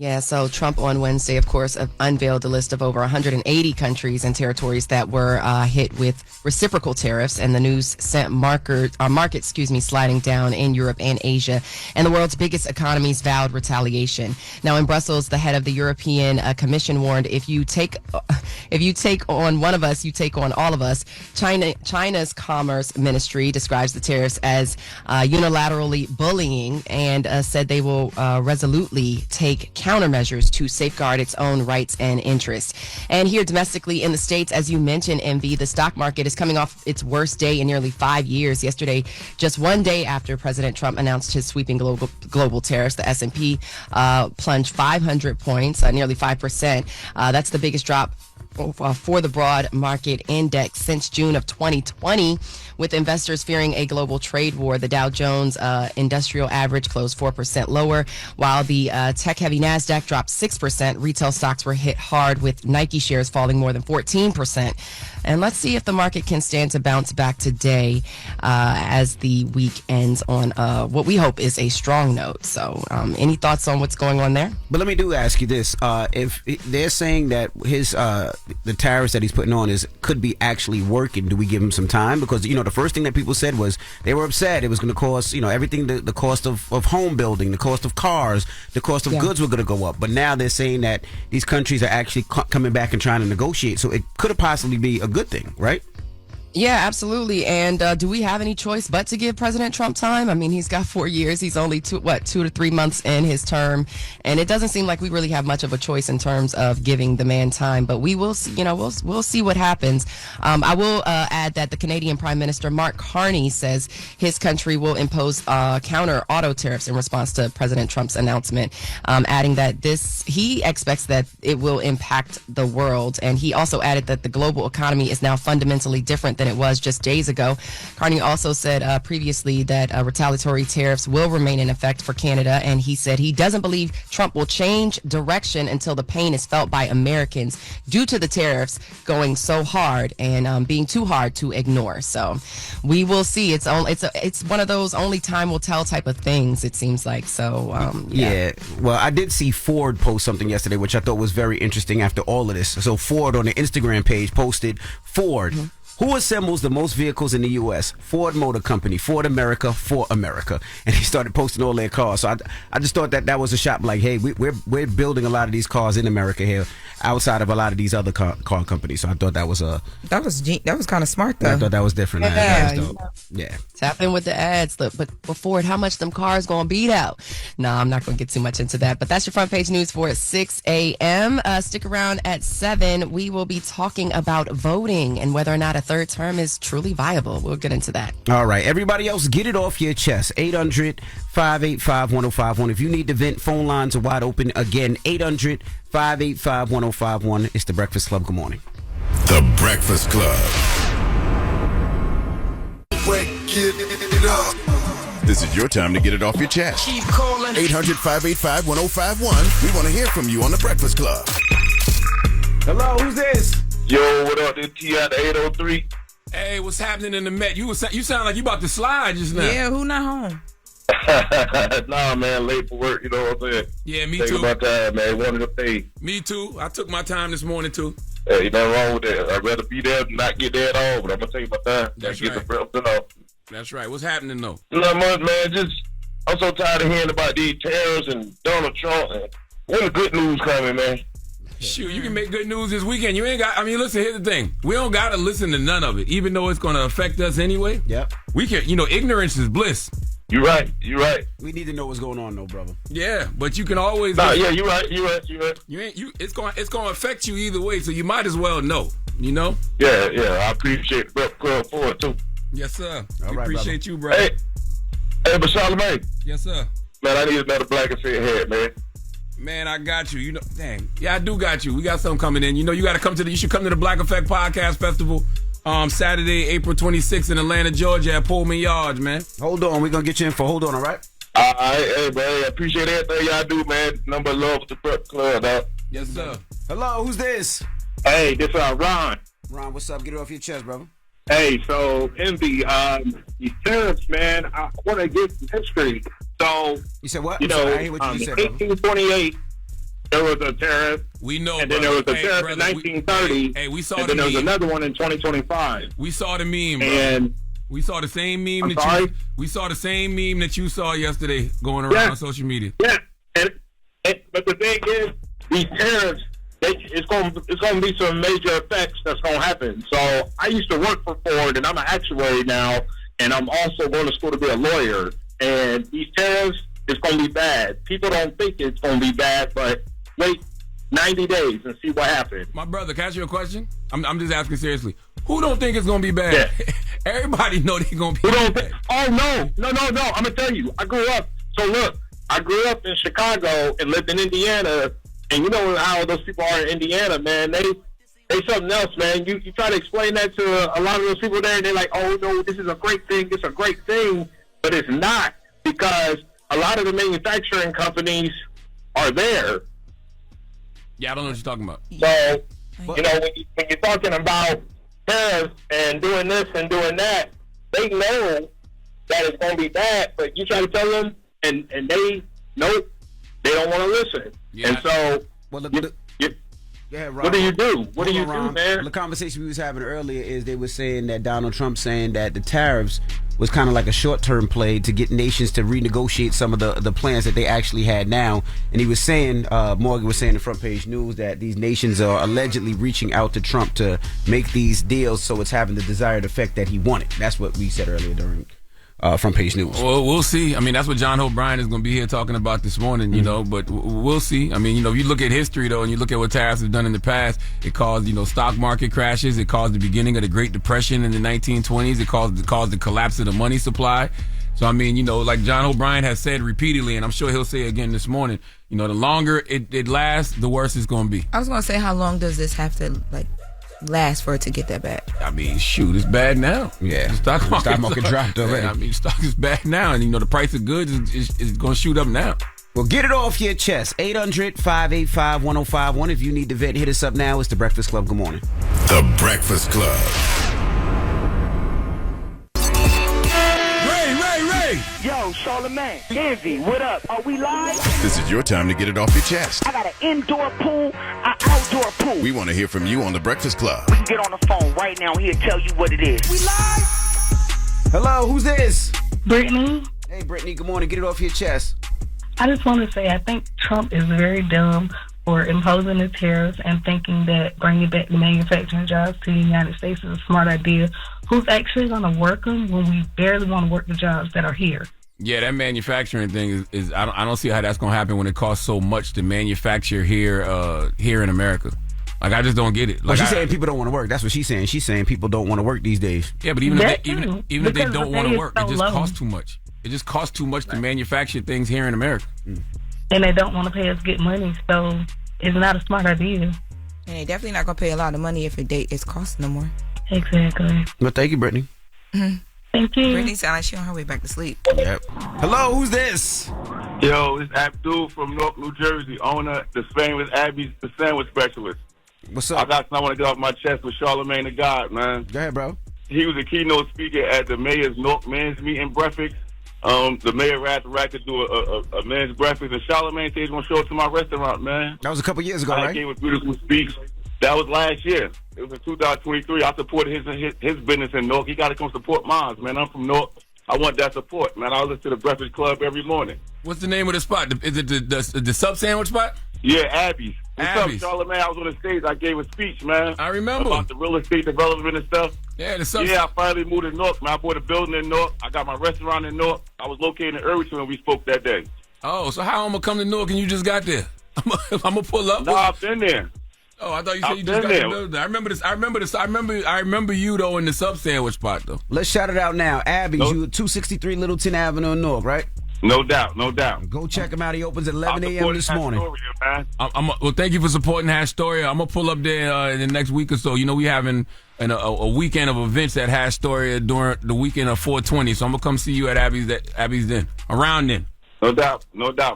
Yeah, so Trump on Wednesday, of course, unveiled a list of over 180 countries and territories that were hit with reciprocal tariffs, and the news sent market sliding down in Europe and Asia, and the world's biggest economies vowed retaliation. Now, in Brussels, the head of the European Commission warned, if you take on one of us, you take on all of us. China's Commerce Ministry describes the tariffs as unilaterally bullying and said they will resolutely take countermeasures to safeguard its own rights and interests. And here domestically in the States, as you mentioned, MV, the stock market is coming off its worst day in nearly 5 years. Yesterday, just one day after President Trump announced his sweeping global tariffs, the S&P plunged 500 points, nearly 5%. That's the biggest drop for the broad market index since June of 2020, with investors fearing a global trade war. The Dow Jones Industrial Average closed 4% lower, while the tech-heavy NASDAQ dropped 6%. Retail stocks were hit hard, with Nike shares falling more than 14%. And let's see if the market can stand to bounce back today as the week ends on what we hope is a strong note. So any thoughts on what's going on there? But let me ask you this. If they're saying that his the tariffs that he's putting on could be actually working, do we give him some time? Because, the first thing that people said was they were upset. It was going to cost, everything, the cost of home building, the cost of cars, the cost of goods were going to go up. But now they're saying that these countries are actually coming back and trying to negotiate. So it could have possibly be a good thing, right? Yeah, absolutely. And do we have any choice but to give President Trump time? I mean, he's got 4 years. He's only 2 to 3 months in his term, and it doesn't seem like we really have much of a choice in terms of giving the man time. But we will see. We'll see what happens. I will add that the Canadian Prime Minister Mark Carney says his country will impose counter auto tariffs in response to President Trump's announcement, adding that he expects that it will impact the world. And he also added that the global economy is now fundamentally different than it was just days ago. Carney also said previously that retaliatory tariffs will remain in effect for Canada, and he said he doesn't believe Trump will change direction until the pain is felt by Americans due to the tariffs going so hard and being too hard to ignore. So we will see. It's one of those only time will tell type of things, it seems like. So yeah. Well, I did see Ford post something yesterday, which I thought was very interesting after all of this. So Ford on the Instagram page posted, Ford, who assembles the most vehicles in the U.S.? Ford Motor Company, Ford America, for America. And he started posting all their cars. So I just thought that was a shot like, hey, we're building a lot of these cars in America here, outside of a lot of these other car companies. So I thought that was kind of smart, though. I thought that was different. Yeah. Tap in with the ads. Look, but Ford, how much them cars gonna beat out? No, I'm not gonna get too much into that. But that's your front page news for 6 a.m. Stick around at 7. We will be talking about voting and whether or not a third term is truly viable. We'll get into that. All right. Everybody else, get it off your chest. 800-585-1051. If you need to vent, phone lines are wide open. Again, 800-585-1051. It's The Breakfast Club. Good morning. The Breakfast Club. This is your time to get it off your chest. Keep calling. 800-585-1051. We want to hear from you on The Breakfast Club. Hello, who's this? Yo, what up? This T.I. the 803. Hey, what's happening in the Met? You sound like you about to slide just now. Yeah, who not home? Nah, man, late for work, you know what I'm saying? Yeah, me Take too. my time, man. Wanted to pay. Me too. I took my time this morning too. Hey, nothing wrong with that. I'd rather be there than not get there at all, but I'm going to take my time. That's get right. the breakfast off. That's right. What's happening though? Not much, man. I'm so tired of hearing about these tariffs and Donald Trump. And when the good news coming, man? Shoot, you can make good news this weekend. You ain't got. I mean, listen. Here's the thing: we don't got to listen to none of it, even though it's going to affect us anyway. Yep. We can. Ignorance is bliss. You're right. We need to know what's going on, though, brother. Yeah, but you can always. Nah, yeah, you're right. It's going to affect you either way, so you might as well know. You know. Yeah. I appreciate the Breakfast Club for it too. Yes, sir. All we right, appreciate brother. you, bro. Hey, but Charlamagne. Yes, sir. Man, I need another black and fit head, man. Man, I got you. Dang. Yeah, I do got you. We got something coming in. You should come to the Black Effect Podcast Festival Saturday, April 26th in Atlanta, Georgia at Pullman Yards, man. Hold on. We're going to get you in for hold on, all right? All right, hey, man. I appreciate everything y'all do, man. Number love with the Breakfast Club, dog. Yes, sir. Hello, who's this? Hey, this Ron. Ron, what's up? Get it off your chest, brother. Hey, so in the tariffs, man, I want to get some history. So you said what? You know, I hear what you said, 1828, there was a tariff. We know, and then there was a tariff in 1930. We saw and the then there was meme. another one in 2025. We saw the meme, bro. And we saw the same meme we saw the same meme that you saw yesterday going around on social media. Yeah, but the thing is, these tariffs, it's going to be some major effects that's going to happen. So I used to work for Ford, and I'm an actuary now, and I'm also going to school to be a lawyer. And these tariffs, it's going to be bad. People don't think it's going to be bad, but wait 90 days and see what happens. My brother, can I ask you a question? I'm just asking seriously. Who don't think it's going to be bad? Yeah. Everybody know they're going to be bad. Oh, no. I'm going to tell you. I grew up in Chicago and lived in Indiana, and you know how those people are in Indiana, man. They something else, man. You try to explain that to a lot of those people there, and they're like, oh, no, this is a great thing. It's a great thing. But it's not, because a lot of the manufacturing companies are there. Yeah, I don't know what you're talking about. So, you know, when you're talking about tariffs and doing this and doing that, they know that it's going to be bad, but you try to tell them, and they don't want to listen. Yeah. And so, Well, what do you do? What do you do, man? Well, the conversation we was having earlier is they were saying that Donald Trump saying that the tariffs was kind of like a short-term play to get nations to renegotiate some of the plans that they actually had now. And he was saying, Morgan was saying in Front Page News, that these nations are allegedly reaching out to Trump to make these deals so it's having the desired effect that he wanted. That's what we said earlier during Front Page News. Well, we'll see. I mean, that's what John Hope Bryant is going to be here talking about this morning, you know, but we'll see. I mean, you know, if you look at history, though, and you look at what tariffs have done in the past, it caused, you know, stock market crashes. It caused the beginning of the Great Depression in the 1920s. It caused the collapse of the money supply. So, I mean, you know, like John Hope Bryant has said repeatedly, and I'm sure he'll say again this morning, you know, the longer it lasts, the worse it's going to be. I was going to say, how long does this have to, last for it to get that bad? I mean, shoot, it's bad now. Yeah. The stock market dropped already. I mean, stock is bad now, and, you know, the price of goods is going to shoot up now. Well, get it off your chest. 800-585-1051. If you need to vent, hit us up now. It's The Breakfast Club. Good morning. The Breakfast Club. Ray! Yo, Charlamagne, Envy, what up? Are we live? This is your time to get it off your chest. I got an indoor pool, an outdoor pool. We want to hear from you on The Breakfast Club. We can get on the phone right now. He'll tell you what it is. We live? Hello, who's this? Brittany. Hey, Brittany, good morning. Get it off your chest. I just want to say I think Trump is very dumb for imposing the tariffs and thinking that bringing back the manufacturing jobs to the United States is a smart idea. Who's actually going to work them when we barely want to work the jobs that are here? Yeah, that manufacturing thing is I don't see how that's going to happen when it costs so much to manufacture here in America. Like, I just don't get it. Like, she's saying people don't want to work. That's what she's saying. She's saying people don't want to work these days. Yeah, but even if they don't want to work, it just costs too much. It just costs too much to manufacture things here in America. And they don't want to pay us good money, so it's not a smart idea. And they definitely not going to pay a lot of money if it's costing them more. Exactly. Well, thank you, Brittany. Mm-hmm. Thank you. Brittany sounds like she on her way back to sleep. Yep. Hello, who's this? Yo, it's Abdul from Newark, New Jersey, owner, the famous Abby's, the sandwich specialist. What's up? I want to get off my chest with Charlamagne the God, man. Go ahead, bro. He was a keynote speaker at the mayor's Newark men's meeting breakfast. The mayor asked Rack to do a men's breakfast, and Charlamagne said he's going to show it to my restaurant, man. That was a couple years ago, right? He gave a beautiful speech. That was last year. It was in 2023. I supported his business in Newark. He got to come support mine, man. I'm from Newark. I want that support, man. I listen to the Breakfast Club every morning. What's the name of the spot? Is it the sub sandwich spot? Yeah, Abby's. Abby's. What's up, Charlamagne? I was on the stage. I gave a speech, man. I remember. About the real estate development and stuff. Yeah, I finally moved to Newark, man. I bought a building in Newark. I got my restaurant in Newark. I was located in Irvington when we spoke that day. Oh, so how I'm going to come to Newark and you just got there? I'm going to pull up? No, I've been there. Oh, I thought you said you just got the building. I remember this. I remember you though in the sub sandwich spot though. Let's shout it out now. Abby's, you at 263 Littleton Avenue in Newark, right? No doubt. Go check him out. He opens at 11 a.m. this morning. Well, thank you for supporting Hastoria. I'm gonna pull up there in the next week or so. You know, we having a weekend of events at Hastoria during the weekend of 420. So I'm gonna come see you at Abby's then. Around then. No doubt,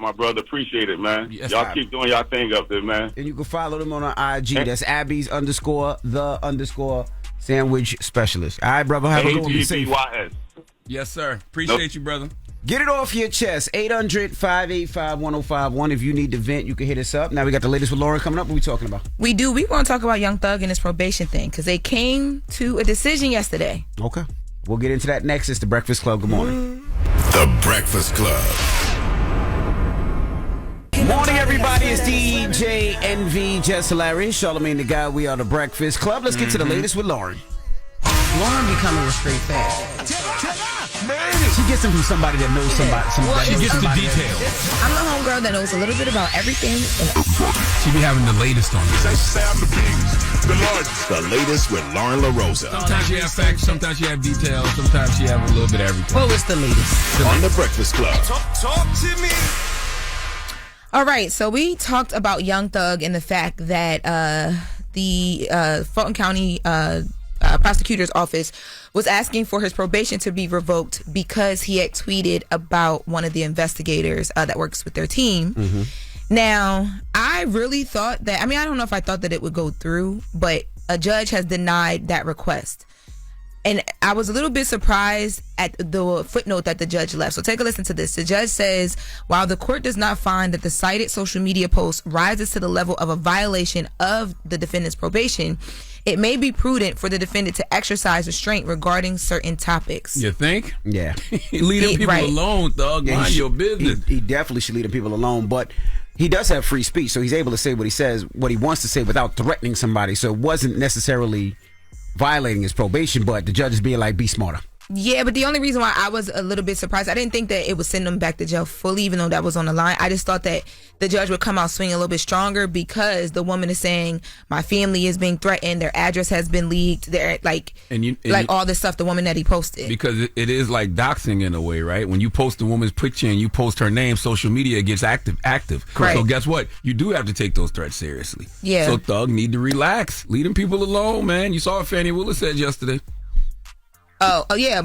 my brother. Appreciate it, man. Yes, y'all keep doing y'all thing up there, man. And you can follow them on our IG. That's Abby's _ sandwich specialist. All right, brother. Have a good one. Be safe. ABBYS. Yes, sir. Appreciate you, brother. Get it off your chest. 800-585-1051. If you need to vent, you can hit us up. Now we got the latest with Loren coming up. What are we talking about? We do. We want to talk about Young Thug and his probation thing because they came to a decision yesterday. Okay. We'll get into that next. It's The Breakfast Club. Good morning. The Breakfast Club. Morning, everybody. It's DJ NV, Jess Hilarious, Charlamagne the Guy. We are The Breakfast Club. Let's get to the latest with Loren. Loren becoming a straight fat. She gets them from somebody that knows somebody. She gets the details. I'm the homegirl that knows a little bit about everything. She be having the latest on this. The latest with Lauren LaRosa. Sometimes she have facts, sometimes she have details, sometimes she have a little bit of everything. Well, it's the latest. On The Breakfast Club. Talk to me. All right, so we talked about Young Thug and the fact that the Fulton County prosecutor's office was asking for his probation to be revoked because he had tweeted about one of the investigators that works with their team. Mm-hmm. Now, I really thought that, I don't know if I thought that it would go through, but a judge has denied that request. And I was a little bit surprised at the footnote that the judge left. So take a listen to this. The judge says, while the court does not find that the cited social media post rises to the level of a violation of the defendant's probation, it may be prudent for the defendant to exercise restraint regarding certain topics. You think? Yeah. Leave them people alone, Thug. Yeah, Mind your business. He definitely should leave them people alone, but he does have free speech, so he's able to say what he says, what he wants to say without threatening somebody. So it wasn't necessarily violating his probation, but the judge is being like, be smarter. Yeah, but the only reason why I was a little bit surprised, I didn't think that it would send him back to jail fully, even though that was on the line. I just thought that the judge would come out swinging a little bit stronger because the woman is saying, my family is being threatened, their address has been leaked, they're all this stuff, the woman that he posted. Because it is like doxing in a way, right? When you post a woman's picture and you post her name, social media gets active. Correct. So guess what? You do have to take those threats seriously. Yeah. So Thug need to relax. Leave them people alone, man. You saw what Fannie Willis said yesterday. Oh yeah,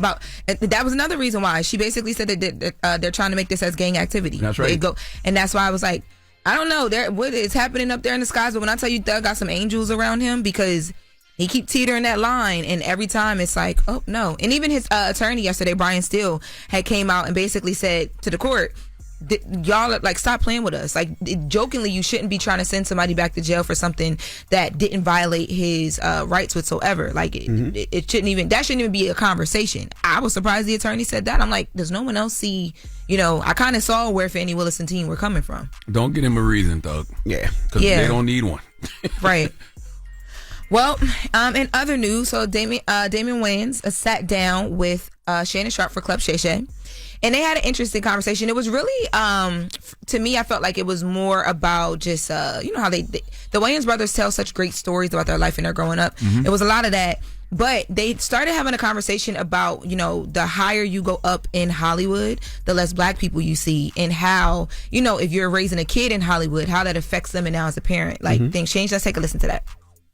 that was another reason why she basically said that they're trying to make this as gang activity. That's right. And that's why I was like, I don't know, what is happening up there in the skies? But when I tell you, Thug got some angels around him because he keep teetering that line, and every time it's like, oh no. And even his attorney yesterday, Bryant Steele, had came out and basically said to the court, y'all stop playing with us. Jokingly, you shouldn't be trying to send somebody back to jail for something that didn't violate his rights whatsoever. It shouldn't even be a conversation. I was surprised the attorney said that. I'm like, does no one else see? I kind of saw where Fannie Willis and team were coming from. Don't get him a reason, Thug. Yeah, because they don't need one. Right. Well, in other news, so Damon Wayans sat down with Shannon Sharp for Club Shay Shay. And they had an interesting conversation. It was really, to me, I felt like it was more about just, how the Wayans brothers tell such great stories about their life and their growing up. Mm-hmm. It was a lot of that. But they started having a conversation about, the higher you go up in Hollywood, the less black people you see, and how, if you're raising a kid in Hollywood, how that affects them and now as a parent. Things change. Let's take a listen to that.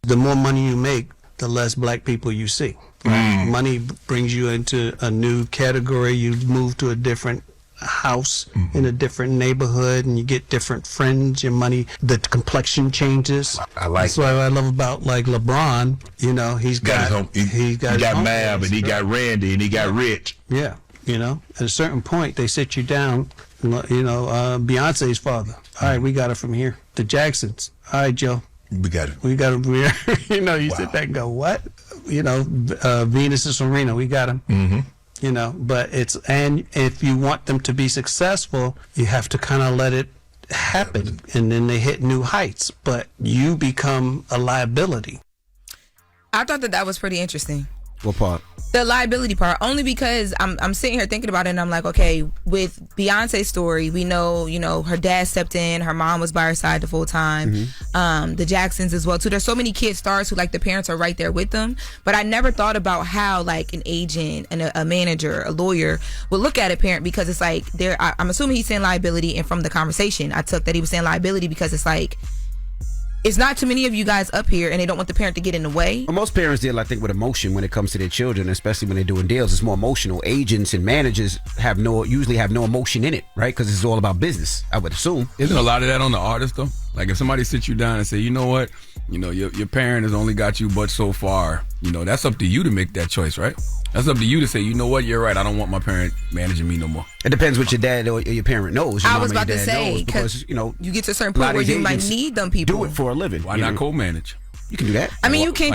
The more money you make, the less black people you see. Money brings you into a new category. You move to a different house in a different neighborhood, and you get different friends. Your money, the complexion changes. That's what I love about LeBron. He's got Mav, and he got Randy, and he got Rich. Yeah, at a certain point they sit you down. Beyonce's father. All right, we got it from here. The Jacksons. All right, Joe. We got it. You sit back and go, what? Venus and Serena, we got them. Mm-hmm. But and if you want them to be successful, you have to kind of let it happen, and then they hit new heights. But you become a liability. I thought that was pretty interesting. What part? The liability part, only because I'm sitting here thinking about it, and I'm like, okay, with Beyonce's story, we know, her dad stepped in, her mom was by her side the full time, the Jacksons as well too. There's so many kid stars who the parents are right there with them, but I never thought about how an agent and a manager, a lawyer would look at a parent, because it's I'm assuming he's saying liability, and from the conversation I took that he was saying liability because it's not too many of you guys up here, and they don't want the parent to get in the way. Well, most parents deal, I think, with emotion when it comes to their children, especially when they're doing deals. It's more emotional. Agents and managers usually have no emotion in it, right? Because it's all about business, I would assume. Isn't a lot of that on the artist, though? If somebody sits you down and say, you know what, your parent has only got you but so far, that's up to you to make that choice, right? That's up to you to say, you know what, you're right. I don't want my parent managing me no more. It depends what your dad or your parent knows. Your I mom was or your about to dad say, knows because, you get to a certain point where you might need them people. Do it for a living. Why not co-manage? You can do that. I mean, you can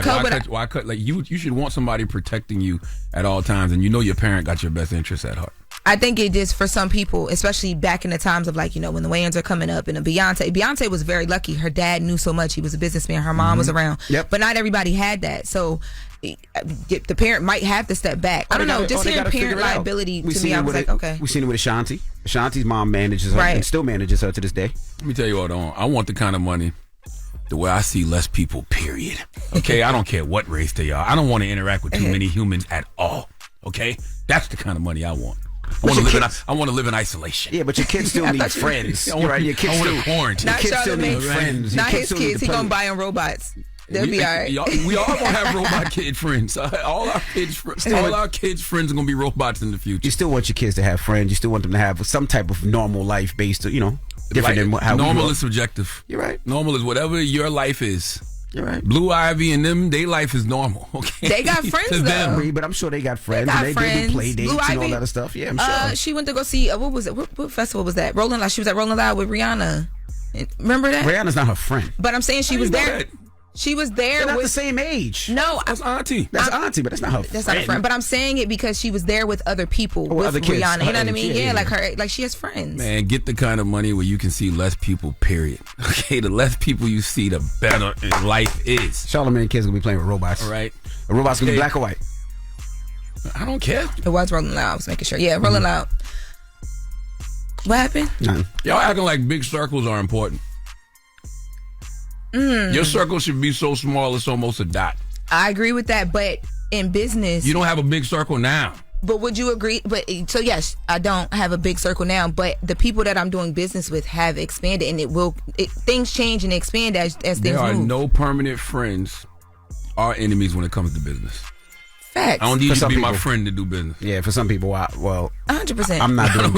why cut? Like you should want somebody protecting you at all times, and you know your parent got your best interests at heart. I think it is for some people, especially back in the times of like, when the Wayans are coming up and Beyonce was very lucky. Her dad knew so much. He was a businessman. Her mom was around. Yep. But not everybody had that. So the parent might have to step back. I don't know. Just hearing parent liability to me, I was like, okay. We've seen it with Ashanti. Ashanti's mom manages her and still manages her to this day. Let me tell you what, I want the kind of money the way I see less people, period. Okay? I don't care what race they are. I don't want to interact with too many humans at all. Okay? That's the kind of money I want. I want to live in isolation. Yeah, but your kids still need friends. You're right. Your kids still quarantine. Not kids still need friends. Not his kids. He gonna buy them robots. They'll be all right. We all gonna have robot kid friends. All our kids' friends are gonna be robots in the future. You still want your kids to have friends. You still want them to have some type of normal life based, different than how normal is subjective. You're right. Normal is whatever your life is. You're right. Blue Ivy and them, their life is normal. Okay, they got friends though. But I'm sure they got friends. They do play dates Blue and all Ivy, that stuff. Yeah, I'm sure. She went to go see what was it? What festival was that? Rolling Loud. She was at Rolling Loud with Rihanna. Remember that? Rihanna's not her friend. But I'm saying she was there. She was there. They're not the same age. No, that's auntie. That's auntie, but that's not her friend. That's not her friend. But I'm saying it because she was there with other people, with other kids. Rihanna. You know what I mean? Yeah, like her, like she has friends. Man, get the kind of money where you can see less people. Period. Okay, the less people you see, the better life is. Charlamagne kids gonna be playing with robots. All right, the robots gonna be black or white. I don't care. It was Rolling Loud. I was making sure. Yeah, Rolling Loud. What happened? Nothing. Y'all acting like big circles are important. Your circle should be so small it's almost a dot. I agree with that, but in business, you don't have a big circle now. But would you agree? But so yes, I don't have a big circle now, but the people that I'm doing business with have expanded, and things change and expand as things move. There are no permanent friends or enemies when it comes to business. Facts. I don't need you to be my friend to do business. Yeah, for some people, 100%. I'm not doing.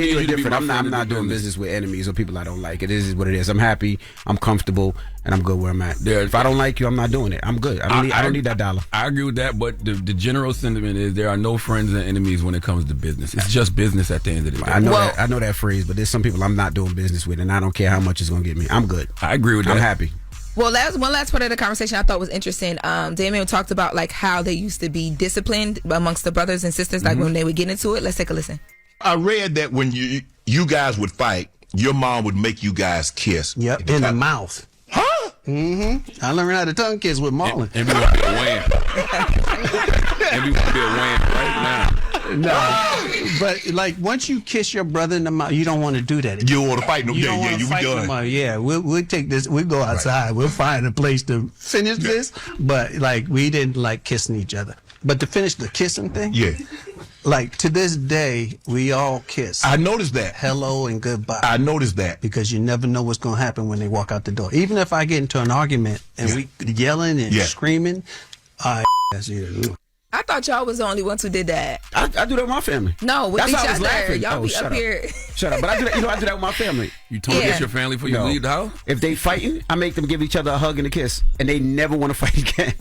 You're different. I'm not doing business with enemies or people I don't like. It is what it is. I'm happy. I'm comfortable, and I'm good where I'm at. If I don't like you, I'm not doing it. I'm good. I don't need that dollar. I agree with that, but the general sentiment is there are no friends and enemies when it comes to business. It's just business at the end of the day. I know that phrase, but there's some people I'm not doing business with, and I don't care how much it's going to get me. I'm good. I agree with that. I'm happy. Well, one last part of the conversation I thought was interesting. Damien talked about like how they used to be disciplined amongst the brothers and sisters, like when they would get into it. Let's take a listen. I read that when you guys would fight, your mom would make you guys kiss. Yep, in the mouth. Huh? Mm-hmm. I learned how to tongue kiss with Marlon. Everyone be a wham. Everyone be a wham right now. No, but like once you kiss your brother in the mouth, you don't want to do that. You don't want to fight no You day. don't Yeah, want to you fight done. no more. Yeah, we'll take this. We'll go outside. Right. We'll find a place to finish this. But like we didn't like kissing each other. But to finish the kissing thing, yeah. Like to this day, we all kiss. I noticed that. Hello and goodbye. I noticed that because you never know what's gonna happen when they walk out the door. Even if I get into an argument and we yelling and screaming, that's it. I thought y'all was the only ones who did that. I do that with my family. No, with that's each why I was other. laughing. Y'all be up here. Shut up. But I do that. I do that with my family. You told your family before you leave the house? If they fighting, I make them give each other a hug and a kiss, and they never want to fight again.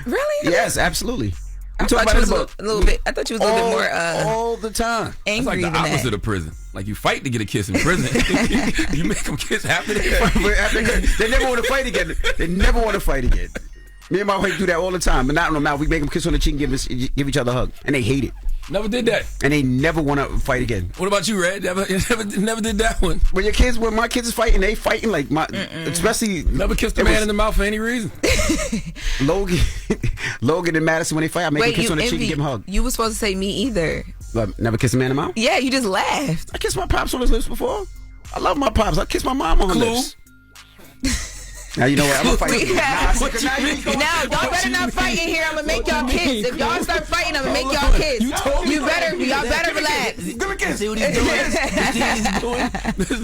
Really? Yes, absolutely. I thought you was a little bit. I thought you was a little bit more all the time. Angry It's like the opposite of prison. Like you fight to get a kiss in prison. You make them kiss after that. They never want to fight again. They never want to fight again. Me and my wife do that all the time, but not on the mouth. We make them kiss on the cheek and give each other a hug, and they hate it. Never did that. And they never want to fight again. What about you, Red? Never did that one. When my kids is fighting, they fighting like especially. Never kissed a man in the mouth for any reason. Logan and Madison, when they fight, I make them kiss on the cheek and give them a hug. You were supposed to say me either. Never kiss a man in the mouth? Yeah, you just laughed. I kissed my pops on his lips before. I love my pops. I kissed my mom on her lips. Now you know what? I'm gonna fight you. Now y'all better not fight in here. I'm gonna make y'all kiss. If y'all start fighting, I'm gonna make y'all kiss. Y'all better relax. Give me a kiss. See what he's doing?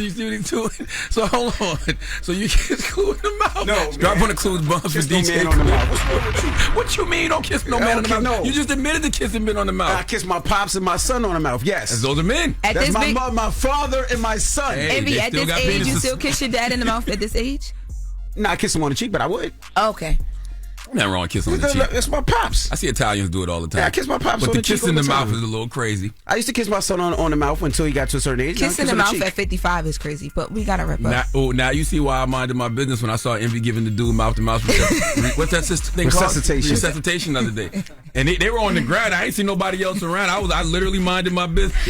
You see what he's doing? So hold on. So you kiss Clue in the mouth? No. Drop on the Clue's bumps for DJ. No man on the mouth. What's wrong with you? What you mean you don't kiss no man on the mouth? No. You just admitted to kissing men on the mouth. I kiss my pops and my son on the mouth. Yes. Those are men. That's my father and my son. Envy, at this age, you still kiss your dad in the mouth at this age? Nah, I kiss him on the cheek, but I would. Okay. Nothing wrong with kissing on the cheek. It's my pops. I see Italians do it all the time. Yeah, I kiss my pops but on the the cheek kiss in all the the mouth time. is a little crazy. I used to kiss my son on the mouth until he got to a certain age. Kissing the mouth at 55 is crazy, but we gotta rip up. Now you see why I minded my business when I saw Envy giving the dude mouth to mouth. What's that thing called? Resuscitation the other day. And they were on the ground. I ain't see nobody else around. I literally minded my business.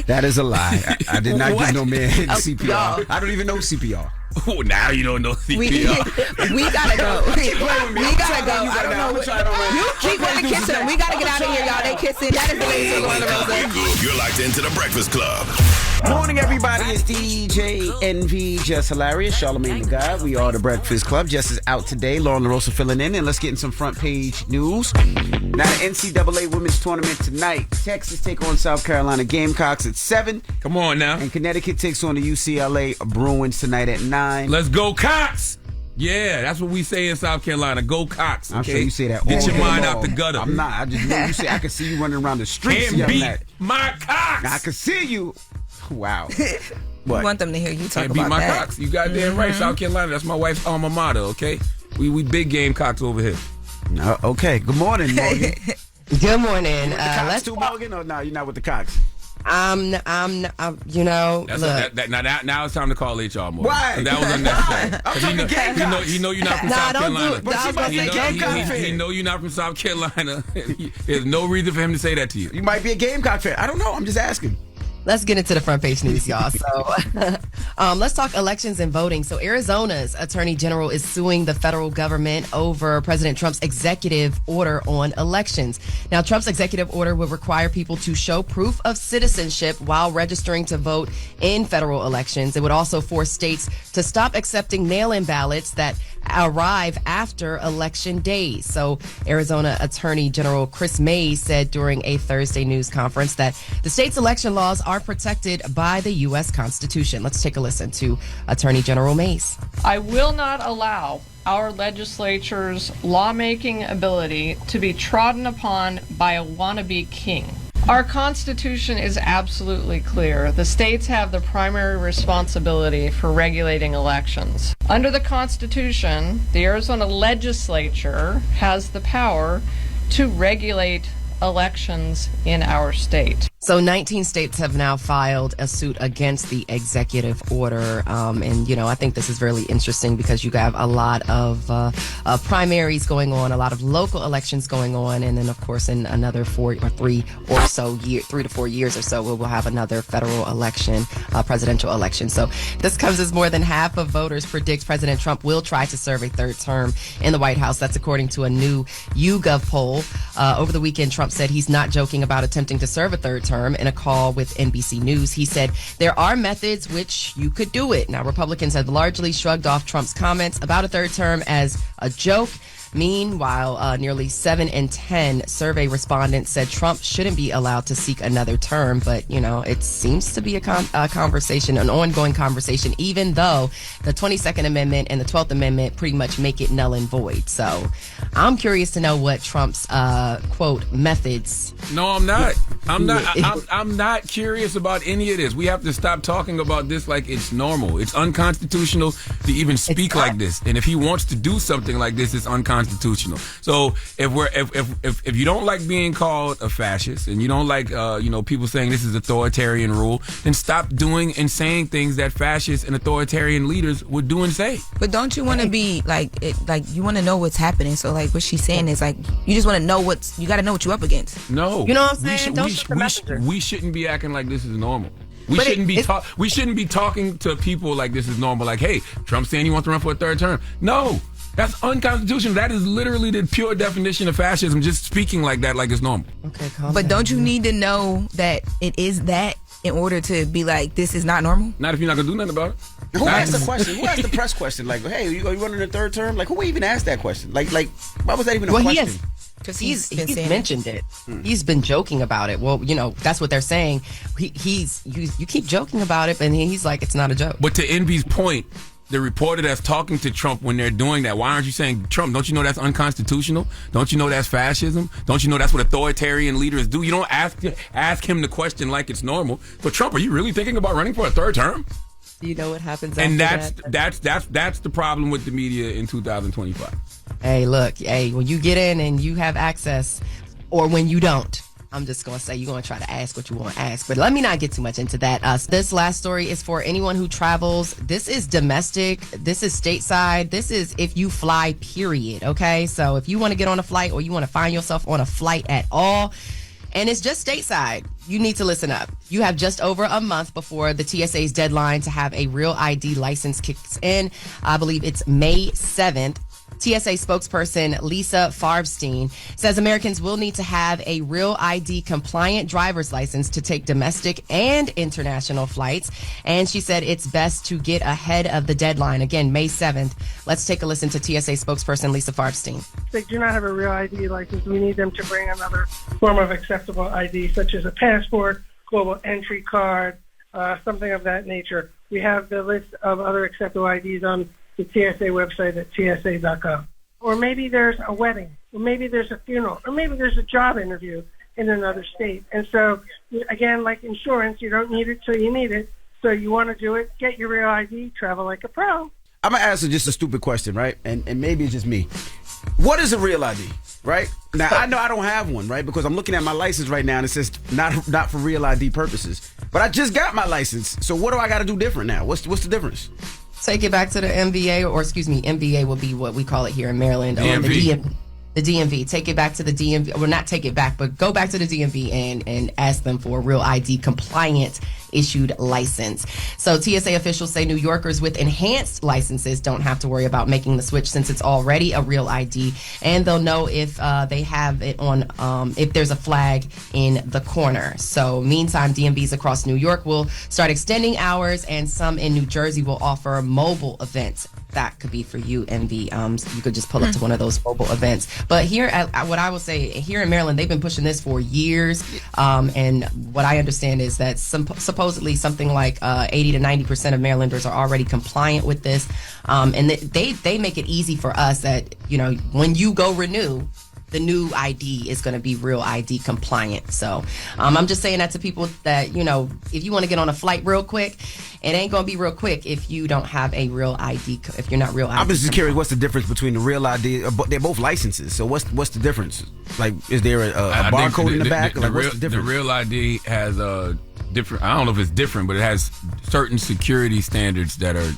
That is a lie. I did not give no man CPR. Y'all. I don't even know CPR. Oh, now you don't know CPR. We gotta go. We gotta go. I don't know. You keep wanting to kiss him. We gotta get out of here, y'all. They kissing. That is the way to go on the road. You're locked into the Breakfast Club. Morning, everybody. It's DJ NV, Jess Hilarious, Charlamagne the God. We are the Breakfast Club. Jess is out today. Lauren LaRosa filling in. And let's get in some front page news. Now, the NCAA Women's Tournament tonight. Texas take on South Carolina Gamecocks at 7. Come on now. And Connecticut takes on the UCLA Bruins tonight at 9. Let's go, Cox. Yeah, that's what we say in South Carolina. Go Cox. Okay? I'm sure you say that all Get your day mind long. out the gutter. I'm not. I just know you say I can see you running around the streets. Can't beat that. my Cox. I can see you. Wow. We want them to hear you talk Can't about beat my that. Cox. You goddamn right. South Carolina, that's my wife's alma mater, okay? We big game Cox over here. Okay. Good morning, Morgan. Good morning. Let's do Morgan. Or no, you're not with the Cox. You know, That's now it's time to call HR more. Why? That was unnecessary. I'm talking Gamecocks. He know you're not from South Carolina. He know you're not from South Carolina. There's no reason for him to say that to you. You might be a Gamecock fan. I don't know. I'm just asking. Let's get into the front page news, y'all. So let's talk elections and voting. So Arizona's attorney general is suing the federal government over President Trump's executive order on elections. Now, Trump's executive order would require people to show proof of citizenship while registering to vote in federal elections. It would also force states to stop accepting mail-in ballots that arrive after election days. So Arizona Attorney General Chris Mays said during a Thursday news conference that the state's election laws are protected by the U.S. Constitution. Let's take a listen to Attorney General Mays. I will not allow our legislature's lawmaking ability to be trodden upon by a wannabe king. Our Constitution is absolutely clear. The states have the primary responsibility for regulating elections. Under the Constitution, the Arizona legislature has the power to regulate elections in our state. So 19 states have now filed a suit against the executive order. And, you know, I think this is really interesting because you have a lot of primaries going on, a lot of local elections going on. And then, of course, in another 3 to 4 years or so, we'll have another federal election, presidential election. So this comes as more than half of voters predict President Trump will try to serve a third term in the White House. That's according to a new YouGov poll. Over the weekend, Trump said he's not joking about attempting to serve a third term. In a call with NBC News, he said there are methods which you could do it. Now, Republicans have largely shrugged off Trump's comments about a third term as a joke. Meanwhile, nearly 7 in 10 survey respondents said Trump shouldn't be allowed to seek another term. But, you know, it seems to be a conversation, an ongoing conversation, even though the 22nd Amendment and the 12th Amendment pretty much make it null and void. So I'm curious to know what Trump's, quote, methods. No, I'm not. I'm not curious about any of this. We have to stop talking about this like it's normal. It's unconstitutional to even speak like this. And if he wants to do something like this, it's unconstitutional. So if you don't like being called a fascist and you don't like people saying this is authoritarian rule, then stop doing and saying things that fascists and authoritarian leaders would do and say. But don't you want to be you want to know what's happening? So like what she's saying is like you just want to know you got to know what you're up against. No, you know what I'm saying? We shouldn't be acting like this is normal. We shouldn't be talking to people like this is normal. Like, hey, Trump's saying he wants to run for a third term. No. That's unconstitutional. That is literally the pure definition of fascism, just speaking like that like it's normal. Okay, but don't you need to know that it is that in order to be like, this is not normal? Not if you're not going to do nothing about it. Who asked the question? Who asked the press question? Like, hey, you running a third term? Like, who even asked that question? Like, why was that even a question? Because he's mentioned it. He's been joking about it. Well, you know, that's what they're saying. You keep joking about it, and he's like, it's not a joke. But to Envy's point, the reporter that's talking to Trump when they're doing that, why aren't you saying, Trump, don't you know that's unconstitutional? Don't you know that's fascism? Don't you know that's what authoritarian leaders do? You don't ask him the question like it's normal. So Trump, are you really thinking about running for a third term? Do you know what happens after and that's the problem with the media in 2025. Hey, look, when you get in and you have access, or when you don't, I'm just going to say you're going to try to ask what you want to ask. But let me not get too much into that. This last story is for anyone who travels. This is domestic. This is stateside. This is if you fly, period. Okay? So if you want to get on a flight or you want to find yourself on a flight at all, and it's just stateside, you need to listen up. You have just over a month before the TSA's deadline to have a Real ID license kicks in. I believe it's May 7th. TSA spokesperson Lisa Farbstein says Americans will need to have a Real ID compliant driver's license to take domestic and international flights. And she said it's best to get ahead of the deadline. Again, May 7th. Let's take a listen to TSA spokesperson Lisa Farbstein. If they do not have a Real ID license, we need them to bring another form of acceptable ID, such as a passport, global entry card, something of that nature. We have the list of other acceptable IDs on the TSA website at tsa.gov. Or maybe there's a wedding, or maybe there's a funeral, or maybe there's a job interview in another state. And so, again, like insurance, you don't need it till you need it. So you want to do it, get your Real ID, travel like a pro. I'm going to ask just a stupid question, right? And maybe it's just me. What is a Real ID, right? Now, I know I don't have one, right? Because I'm looking at my license right now, and it says not for Real ID purposes. But I just got my license, so what do I got to do different now? What's the difference? Take it back to the MVA, or excuse me, MVA will be what we call it here in Maryland. DMV. The DMV. Take it back to the DMV. Well, not take it back, but go back to the DMV and ask them for a Real ID compliant issued license. So TSA officials say New Yorkers with enhanced licenses don't have to worry about making the switch since it's already a Real ID, and they'll know if they have it on if there's a flag in the corner. So meantime, DMVs across New York will start extending hours, and some in New Jersey will offer mobile events. That could be for you, MV. You could just pull up to one of those mobile events. But here, what I will say, here in Maryland, they've been pushing this for years. And what I understand is that supposedly something like 80 to 90% of Marylanders are already compliant with this. And they make it easy for us that, when you go renew, the new ID is going to be Real ID compliant. So I'm just saying that to people that, if you want to get on a flight real quick, it ain't going to be real quick if you don't have a Real ID, if you're not Real ID. I'm just curious, what's the difference between the Real ID? They're both licenses, so what's the difference? Like, is there a barcode in the back? What's the difference? The Real ID has a different, I don't know if it's different, but it has certain security standards that are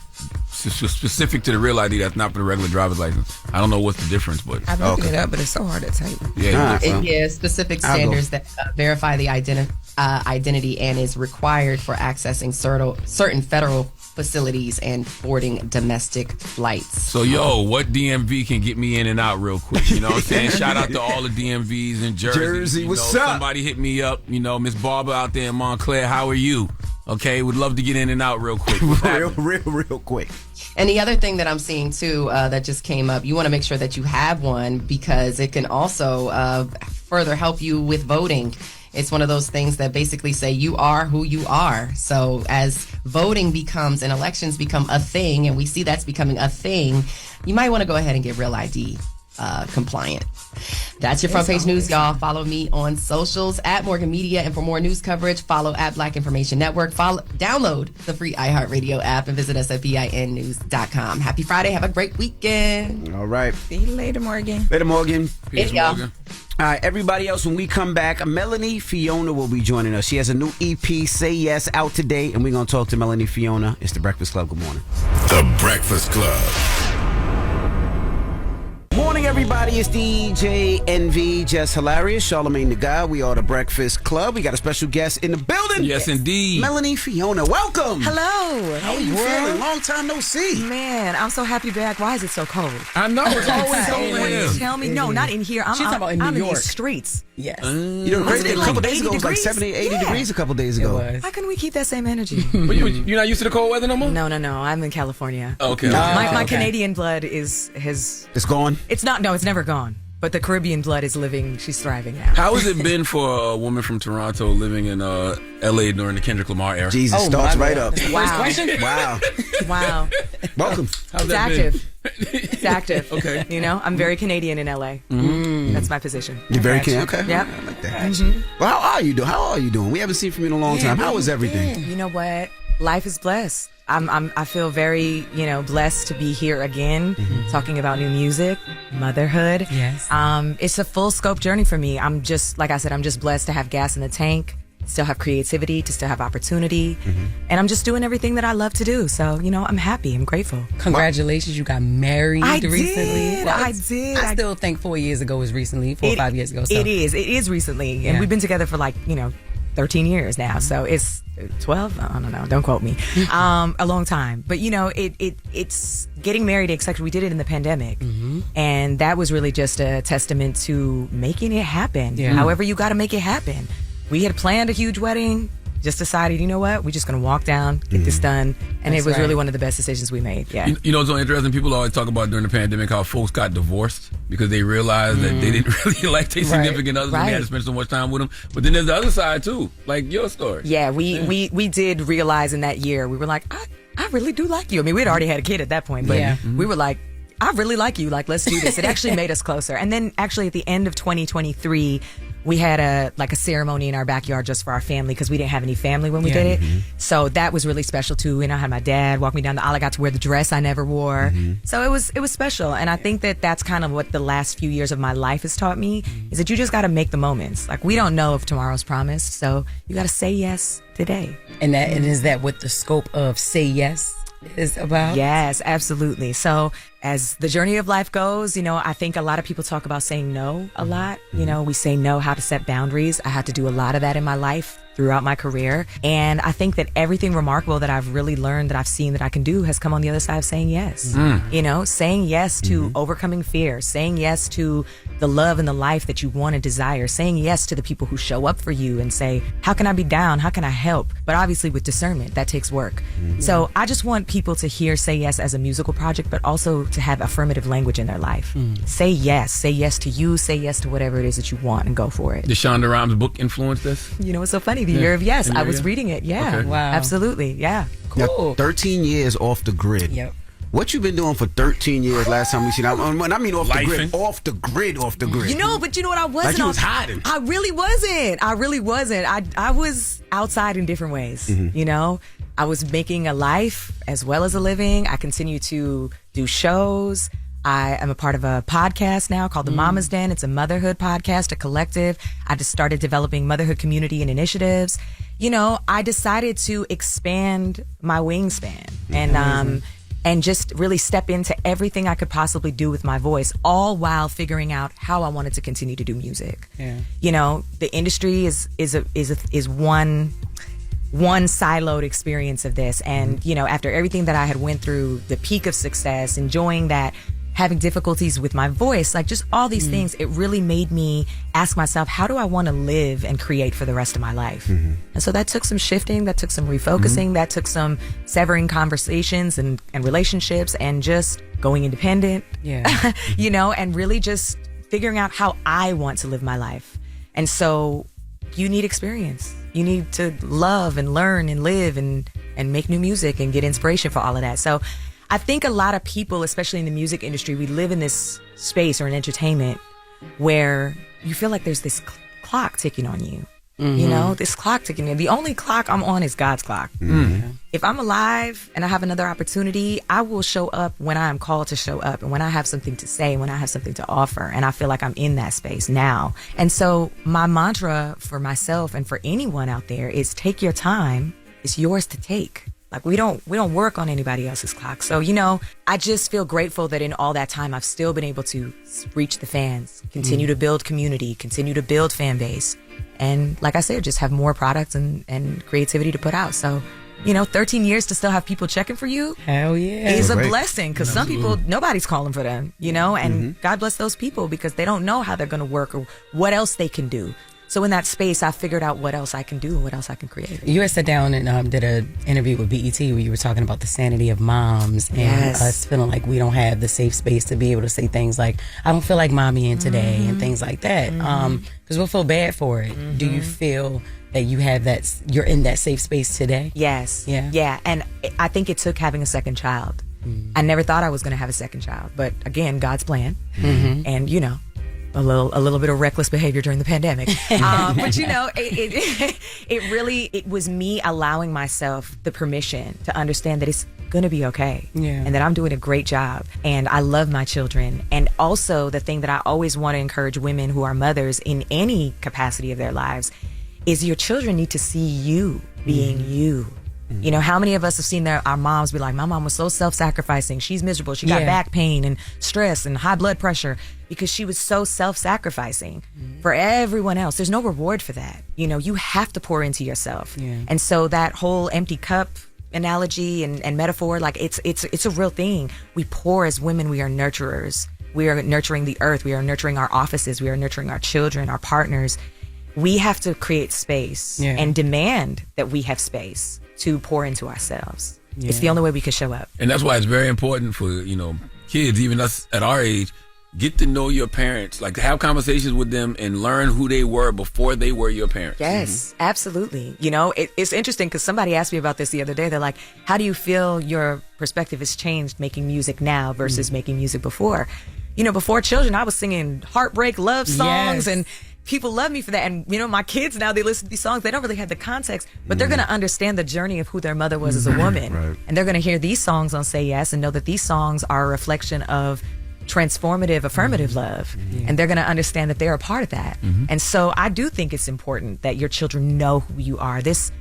specific to the Real ID that's not for the regular driver's license. I don't know what's the difference, but I've looked it up, but it's so hard to type. Yeah, specific standards that verify the identity and is required for accessing certain federal facilities and boarding domestic flights. So, what DMV can get me in and out real quick? You know what I'm saying? Shout out to all the DMVs in Jersey. What's up? Somebody hit me up. Miss Barber out there in Montclair, how are you? Okay, would love to get in and out real quick. real quick. And the other thing that I'm seeing too that just came up, you want to make sure that you have one because it can also further help you with voting. It's one of those things that basically say you are who you are. So as voting becomes and elections become a thing, and we see that's becoming a thing, you might want to go ahead and get Real ID compliant. That's your front page news, y'all. Follow me on socials at Morgan Media, and for more news coverage, follow at Black Information Network. Download the free iHeartRadio app and visit us at BINnews.com. Happy Friday. Have a great weekend. All right. See you later, Morgan. Later, Morgan. Peace, y'all. All right, everybody else, when we come back, Melanie Fiona will be joining us. She has a new EP, Say Yes, out today, and we're going to talk to Melanie Fiona. It's The Breakfast Club. Good morning. The Breakfast Club. Morning, everybody. It's DJ NV, Jess Hilarious, Charlamagne the Guy. We are The Breakfast Club. We got a special guest in the building. Yes, indeed. Melanie Fiona, welcome. Hello. How are you feeling? Long time no see. Man, I'm so happy back. Why is it so cold? I know. It's always cold. Tell me. No, not in here. She's talking about in New York. I'm in these streets. Yes. Crazy. A couple days ago, it was like 70, 80 degrees a couple days ago. How can we keep that same energy? You're not used to the cold weather no more? No. I'm in California. Okay. My Canadian blood has... It's gone? It's not. No, it's never gone. But the Caribbean blood is living. She's thriving now. How has it been for a woman from Toronto living in L.A. during the Kendrick Lamar era? Jesus, starts right up. Wow. First question? Wow. Welcome. How's it's that active. been? It's active. Okay. I'm very Canadian in L.A. That's my position. You're very Canadian? Okay. Yep. I like that. Well, how are you doing? We haven't seen from you in a long time. How is everything? You know what? Life is blessed. I feel very, blessed to be here again, talking about new music, motherhood. Yes. It's a full scope journey for me. I'm just, like I said, I'm just blessed to have gas in the tank, still have creativity, to still have opportunity. And I'm just doing everything that I love to do. So, I'm happy. I'm grateful. Congratulations. You got married recently. I did. I still think 4 years ago was recently, 4 or 5 years ago. So. It is recently. And we've been together for 13 years now. So it's 12. I don't know. Don't quote me. A long time. But it's getting married. Except we did it in the pandemic, and that was really just a testament to making it happen. Yeah. However, you got to make it happen. We had planned a huge wedding. Just decided, you know what? We're just going to walk down, get this done. And That's it was really right. one of the best decisions we made. Yeah. You know, it's so interesting. People always talk about during the pandemic how folks got divorced because they realized that they didn't really like their significant others and they had to spend so much time with them. But then there's the other side too, like your story. Yeah, we did realize in that year, we were like, I really do like you. I mean, we'd already had a kid at that point, but we were like, I really like you. Like, let's do this. It actually made us closer. And then actually at the end of 2023, we had a ceremony in our backyard just for our family because we didn't have any family when we did it. So that was really special too. And I had my dad walk me down the aisle. I got to wear the dress I never wore. So it was special. And I think that that's kind of what the last few years of my life has taught me is that you just got to make the moments. Like, we don't know if tomorrow's promised. So you got to say yes today. And is that what the scope of Say Yes is about? Yes, absolutely. So as the journey of life goes, I think a lot of people talk about saying no a lot. We say no, how to set boundaries. I had to do a lot of that in my life throughout my career. And I think that everything remarkable that I've really learned, that I've seen that I can do, has come on the other side of saying yes. Saying yes to overcoming fear, saying yes to the love and the life that you want and desire, saying yes to the people who show up for you and say, how can I be down? How can I help? But obviously with discernment, that takes work. So I just want people to hear Say Yes as a musical project, but also to have affirmative language in their life. Say yes to you, say yes to whatever it is that you want, and go for it. Did Shonda Rhimes' book influence this? It's so funny. The Year of Yes. I was reading it. Yeah. Okay. Wow. Absolutely. Yeah. Now, 13 years off the grid. Yep. What you been doing for 13 years? Last time we seen, when I mean off the grid, off the grid. But you know what? I wasn't. Like you was hiding. I really wasn't. I was outside in different ways. I was making a life as well as a living. I continue to do shows. I am a part of a podcast now called The Mama's Den. It's a motherhood podcast, a collective. I just started developing motherhood community and initiatives. I decided to expand my wingspan and just really step into everything I could possibly do with my voice, all while figuring out how I wanted to continue to do music. Yeah. The industry is one siloed experience of this. And, after everything that I had went through, the peak of success, enjoying that, having difficulties with my voice, like just all these things, it really made me ask myself, how do I want to live and create for the rest of my life? And so that took some shifting, that took some refocusing, that took some severing conversations and relationships and just going independent, and really just figuring out how I want to live my life. And so you need experience. You need to love and learn and live and make new music and get inspiration for all of that. So I think a lot of people, especially in the music industry, we live in this space or in entertainment where you feel like there's this clock ticking on you. This clock ticking. The only clock I'm on is God's clock. If I'm alive and I have another opportunity, I will show up when I am called to show up and when I have something to say, when I have something to offer. And I feel like I'm in that space now. And so my mantra for myself and for anyone out there is take your time. It's yours to take. Like, we don't work on anybody else's clock. So, I just feel grateful that in all that time, I've still been able to reach the fans, continue to build community, continue to build fan base. And like I said, just have more products and creativity to put out. So, 13 years to still have people checking for you. Hell yeah. Is a blessing, because some people, nobody's calling for them, and God bless those people because they don't know how they're going to work or what else they can do. So in that space, I figured out what else I can do and what else I can create. You had sat down and did an interview with BET where you were talking about the sanity of moms and us feeling like we don't have the safe space to be able to say things like, I don't feel like mommy in today and things like that. Because we'll feel bad for it. Do you feel that you have you're in that safe space today? Yes. Yeah. Yeah. And I think it took having a second child. I never thought I was going to have a second child. But again, God's plan. And, a little bit of reckless behavior during the pandemic. But you know, it was me allowing myself the permission to understand that it's going to be okay. And that I'm doing a great job. And I love my children. And also the thing that I always want to encourage women who are mothers in any capacity of their lives is your children need to see you being you. You know, how many of us have seen our moms be like, my mom was so self-sacrificing. She's miserable. She got back pain and stress and high blood pressure because she was so self-sacrificing for everyone else. There's no reward for that. You know, you have to pour into yourself. And so that whole empty cup analogy and metaphor, like it's a real thing. We pour as women. We are nurturers. We are nurturing the earth. We are nurturing our offices. We are nurturing our children, our partners. We have to create space and demand that we have space to pour into ourselves. It's the only way we can show up. And that's why it's very important for, you know, kids, even us at our age, get to know your parents, like have conversations with them and learn who they were before they were your parents. Yes, absolutely. You know, it's interesting because somebody asked me about this the other day. They're like, how do you feel your perspective has changed making music now versus making music before? You know, before children, I was singing heartbreak love songs and people love me for that. And, you know, my kids now, they listen to these songs. They don't really have the context, but they're going to understand the journey of who their mother was as a woman. And they're going to hear these songs on Say Yes and know that these songs are a reflection of transformative, affirmative love. And they're going to understand that they're a part of that. And so I do think it's important that your children know who you are. This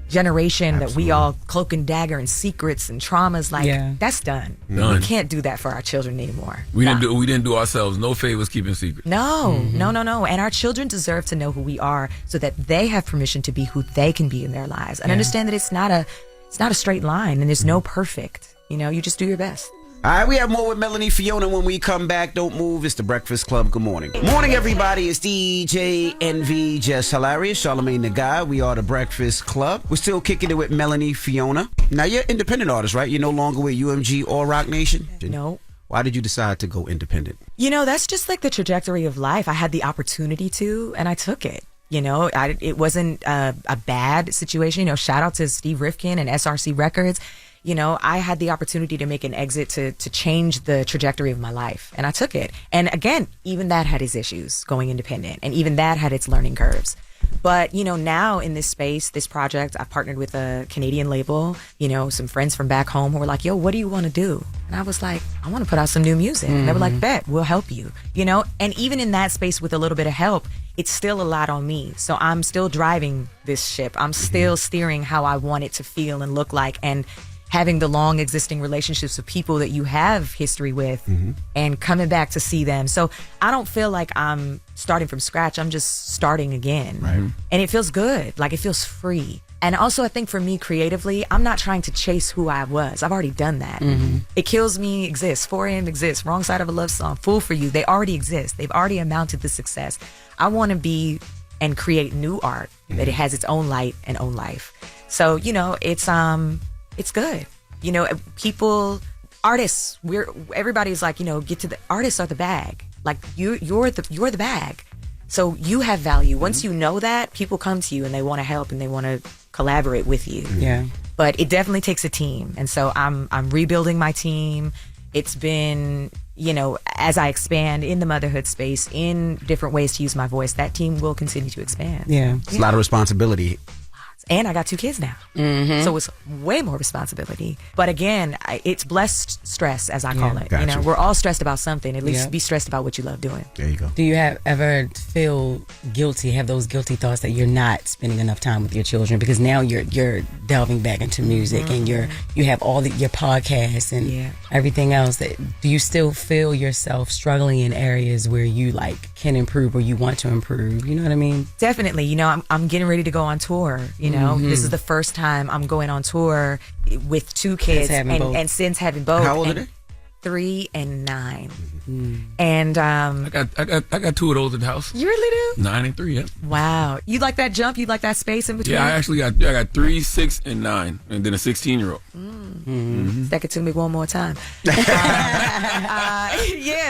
generation that we all cloak and dagger and secrets and traumas, like that's done. We can't do that for our children anymore. We didn't do ourselves no favors keeping secrets. No. And our children deserve to know who we are so that they have permission to be who they can be in their lives and understand that it's not a straight line and there's no perfect. You know, you just do your best. All right, we have more with Melanie, Fiona when we come back. Don't move. It's the Breakfast Club. Good morning. Morning, everybody. It's DJ NV, Jess Hilarious, Charlamagne the Guy. We are the Breakfast Club. We're still kicking it with Melanie, Fiona. Now, you're an independent artist, right? You're no longer with UMG or Rock Nation? No. Why did you decide to go independent? You know, that's just like the trajectory of life. I had the opportunity to, and I took it. You know, it wasn't a bad situation. You know, shout out to Steve Rifkin and SRC Records. You know, I had the opportunity to make an exit to change the trajectory of my life, and I took it. And again, even that had its issues going independent, and even that had its learning curves. But, you know, now in this space, this project, I've partnered with a Canadian label, you know, some friends from back home who were like, yo, what do you want to do? And I was like, I want to put out some new music. And they were like, bet, we'll help you, you know? And even in that space with a little bit of help, it's still a lot on me. So I'm still driving this ship. I'm still steering how I want it to feel and look like, and having the long existing relationships with people that you have history with and coming back to see them. So I don't feel like I'm starting from scratch. I'm just starting again. And it feels good. Like it feels free. And also I think for me creatively, I'm not trying to chase who I was. I've already done that. It Kills Me exists. 4 a.m. exists. Wrong Side of a Love Song. Fool for You. They already exist. They've already amounted to success. I want to be and create new art that it has its own light and own life. So, you know, it's good. You know, artists, everybody's like, you know, get to the artists are the bag. Like you're the bag. So you have value. Once you know that, people come to you and they want to help and they want to collaborate with you. Yeah. But it definitely takes a team. And so I'm rebuilding my team. It's been, you know, as I expand in the motherhood space, in different ways to use my voice, that team will continue to expand. Yeah. It's a lot of responsibility. And I got 2 kids now. So it's way more responsibility. But again, it's blessed stress, as I call it. Gotcha. You know, we're all stressed about something. At least be stressed about what you love doing. There you go. Do you ever feel guilty, have those guilty thoughts that you're not spending enough time with your children? Because now you're delving back into music and you have all your podcasts and everything else. Do you still feel yourself struggling in areas where you like can improve or you want to improve? You know what I mean? Definitely. You know, I'm getting ready to go on tour. You know, this is the first time I'm going on tour with 2 kids and since having both. How old are they? 3 and 9. And I got 2 of those at the house. You really do? 9 and 3, yeah. Wow. You like that jump? You like that space in between? Yeah, I got 3, 6, and 9, and then a 16-year-old. Stack it to me one more time. Yeah,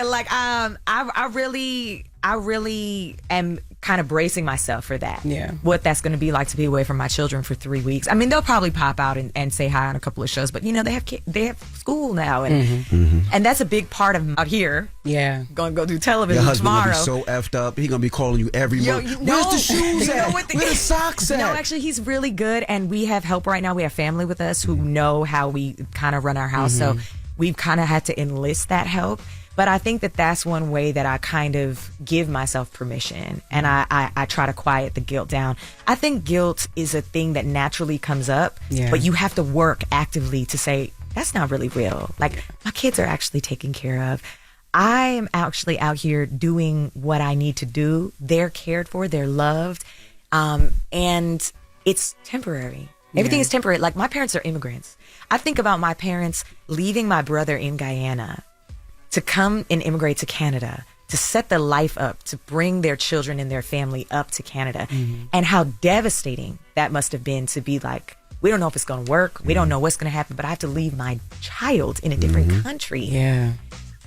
like I really I really am kind of bracing myself for that. Yeah. What that's going to be like to be away from my children for 3 weeks. I mean, they'll probably pop out and say hi on a couple of shows, but they have school now, and and that's a big part of out here. Yeah. Going to go do television Your husband tomorrow. gonna be so effed up. He gonna be calling you every month. Where's the shoes at? Where's the socks at? No, actually, he's really good, and we have help right now. We have family with us who know how we kind of run our house, so we've kind of had to enlist that help. But I think that that's one way that I kind of give myself permission, and I try to quiet the guilt down. I think guilt is a thing that naturally comes up, but you have to work actively to say, that's not really real. Like, my kids are actually taken care of. I am actually out here doing what I need to do. They're cared for, they're loved, and it's temporary. Everything is temporary. Like, my parents are immigrants. I think about my parents leaving my brother in Guyana to come and immigrate to Canada, to set their life up, to bring their children and their family up to Canada, and how devastating that must have been to be like, we don't know if it's going to work. We don't know what's going to happen, but I have to leave my child in a different country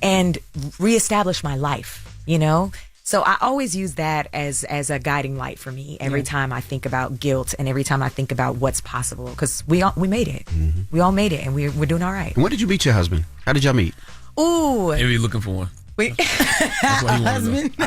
and reestablish my life, you know? So I always use that as a guiding light for me every time I think about guilt and every time I think about what's possible, because we made it. We all made it, and we're doing all right. And when did you meet your husband? How did y'all meet? Ooh. Maybe you're looking for one. Wait. That's what he wanted to know.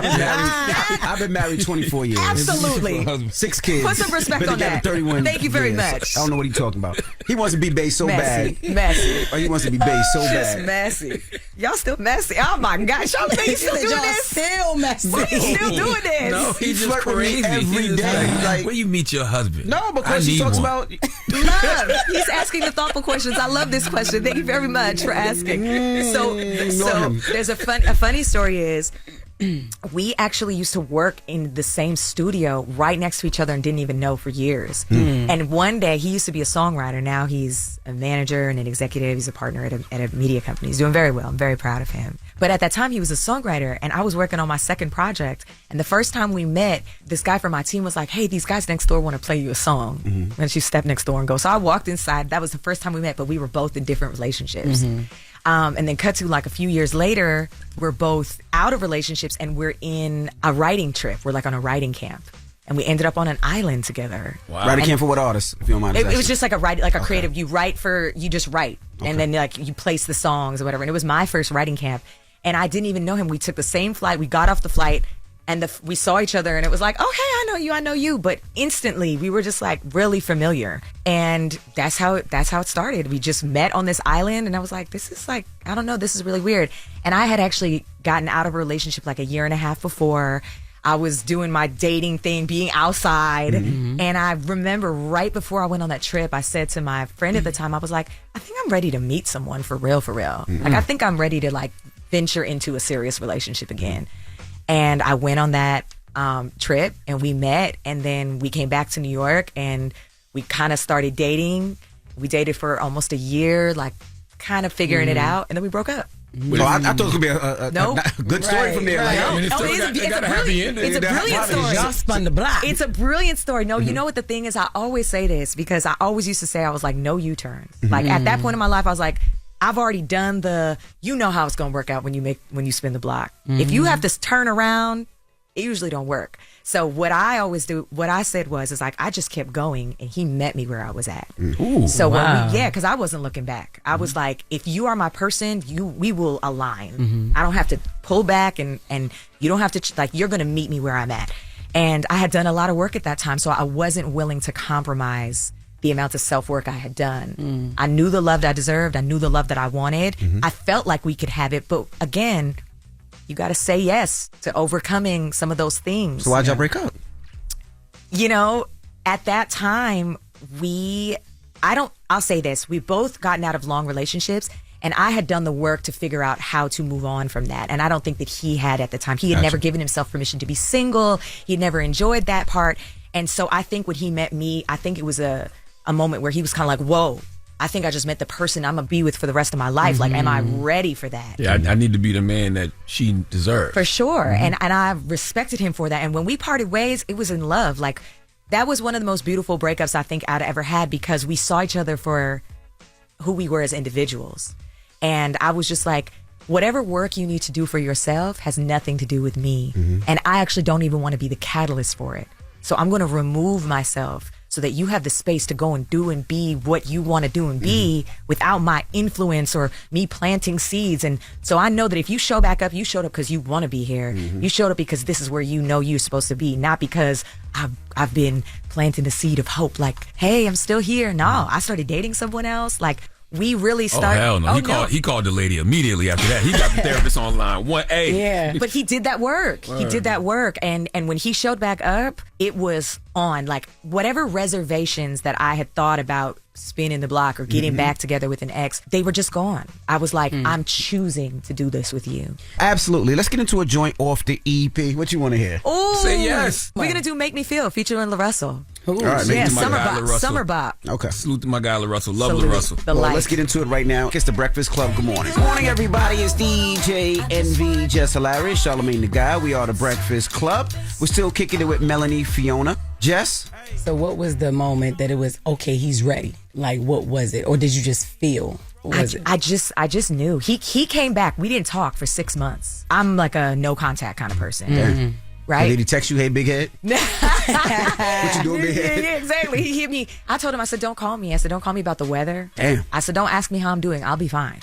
I've been married 24 years. Absolutely. 6 kids. Put some respect Been on together that. 31 Thank you very years. much. I don't know what he's talking about. He wants to be based so bad. Messy. Or he wants to be based so Just bad. messy. Y'all still messy. Oh my gosh. Charlamagne, you still doing this? Still messy. Why you still doing this? No, he's just flirt with me crazy. every He's just day. Like, where you meet your husband? No, because I he need talks one. about Love. He's asking the thoughtful questions. I love this question. Thank you very much for asking. So there's a funny story is, we actually used to work in the same studio right next to each other and didn't even know for years. And one day, he used to be a songwriter. Now he's a manager and an executive. He's a partner at a media company. He's doing very well. I'm very proud of him. But at that time, he was a songwriter, and I was working on my second project. And the first time we met, this guy from my team was like, hey, these guys next door want to play you a song. And she stepped next door and goes. So I walked inside. That was the first time we met, but we were both in different relationships. And then cut to like a few years later, we're both out of relationships and we're in a writing trip. We're like on a writing camp. And we ended up on an island together. Wow. Writing camp for what artists, if you don't mind? It was just like a creative. You just write. And then like you place the songs or whatever. And it was my first writing camp. And I didn't even know him. We took the same flight. We got off the flight. And we saw each other, and it was like, oh, hey, I know you. But instantly, we were just like really familiar. And that's how it started. We just met on this island, and I was like, this is like, I don't know, this is really weird. And I had actually gotten out of a relationship like a year and a half before. I was doing my dating thing, being outside. And I remember right before I went on that trip, I said to my friend at the time, I was like, I think I'm ready to meet someone for real. Like, I think I'm ready to like venture into a serious relationship again. And I went on that trip and we met, and then we came back to New York and we kind of started dating. We dated for almost a year, like kind of figuring it out, and then we broke up. So I thought it was going to be a good story from there. Like, It's a brilliant story. Y'all spun the block. It's a brilliant story. No, you know what the thing is? I always say this because I always used to say, I was like, no U-turns. Like at that point in my life, I was like, I've already done you know how it's going to work out when you spin the block. If you have to turn around, it usually don't work. So what I said was like, I just kept going and he met me where I was at. Ooh, so wow. because I wasn't looking back. I was like, if you are my person, we will align. I don't have to pull back and you don't have to, like, you're going to meet me where I'm at. And I had done a lot of work at that time, so I wasn't willing to compromise the amount of self-work I had done. I knew the love that I deserved. I knew the love that I wanted. I felt like we could have it. But again, you got to say yes to overcoming some of those things. So why'd y'all break up? You know, at that time, I'll say this. We both gotten out of long relationships, and I had done the work to figure out how to move on from that. And I don't think that he had at the time. He had never given himself permission to be single. He had never enjoyed that part. And so I think when he met me, I think it was a moment where he was kind of like, whoa, I think I just met the person I'm going to be with for the rest of my life. Like, am I ready for that? Yeah, I need to be the man that she deserves. For sure. And I respected him for that. And when we parted ways, it was in love. Like, that was one of the most beautiful breakups I think I'd ever had, because we saw each other for who we were as individuals. And I was just like, whatever work you need to do for yourself has nothing to do with me. And I actually don't even want to be the catalyst for it. So I'm going to remove myself so that you have the space to go and do and be what you want to do and be without my influence or me planting seeds. And so I know that if you show back up, you showed up because you want to be here. You showed up because this is where you know you're supposed to be, not because I've been planting the seed of hope. Like, hey, I'm still here. No, I started dating someone else. Like, we really started. Oh, hell no. He called the lady immediately after that. He got the therapist on line 1A. Yeah. But he did that work. He did that work. And when he showed back up, it was on. Like, whatever reservations that I had thought about spinning the block or getting back together with an ex, they were just gone. I was like, I'm choosing to do this with you. Absolutely. Let's get into a joint off the EP. What you want to hear? Ooh. Say yes. We're going to do Make Me Feel featuring La Russell. All right, Yeah, to my Summer guy, Bop. La Russell. Summer Bop. Okay. Salute to my guy, La Russell. Love Salute. La Russell. The Well, life. let's get into it right now. It's the Breakfast Club. Good morning. Good morning, everybody. It's DJ NV, Jess Hilarious, Charlamagne the Guy. We are the Breakfast Club. We're still kicking it with Melanie, Fiona. Jess? So what was the moment that it was, okay, he's ready? Like, what was it? Or did you just feel? What was it? I just knew. He came back. We didn't talk for 6 months. I'm like a no contact kind of person. Right? Did he text you, hey, big head? What you doing, big head? Yeah, exactly. He hit me. I told him, I said, don't call me. I said, don't call me about the weather. Damn. I said, don't ask me how I'm doing. I'll be fine.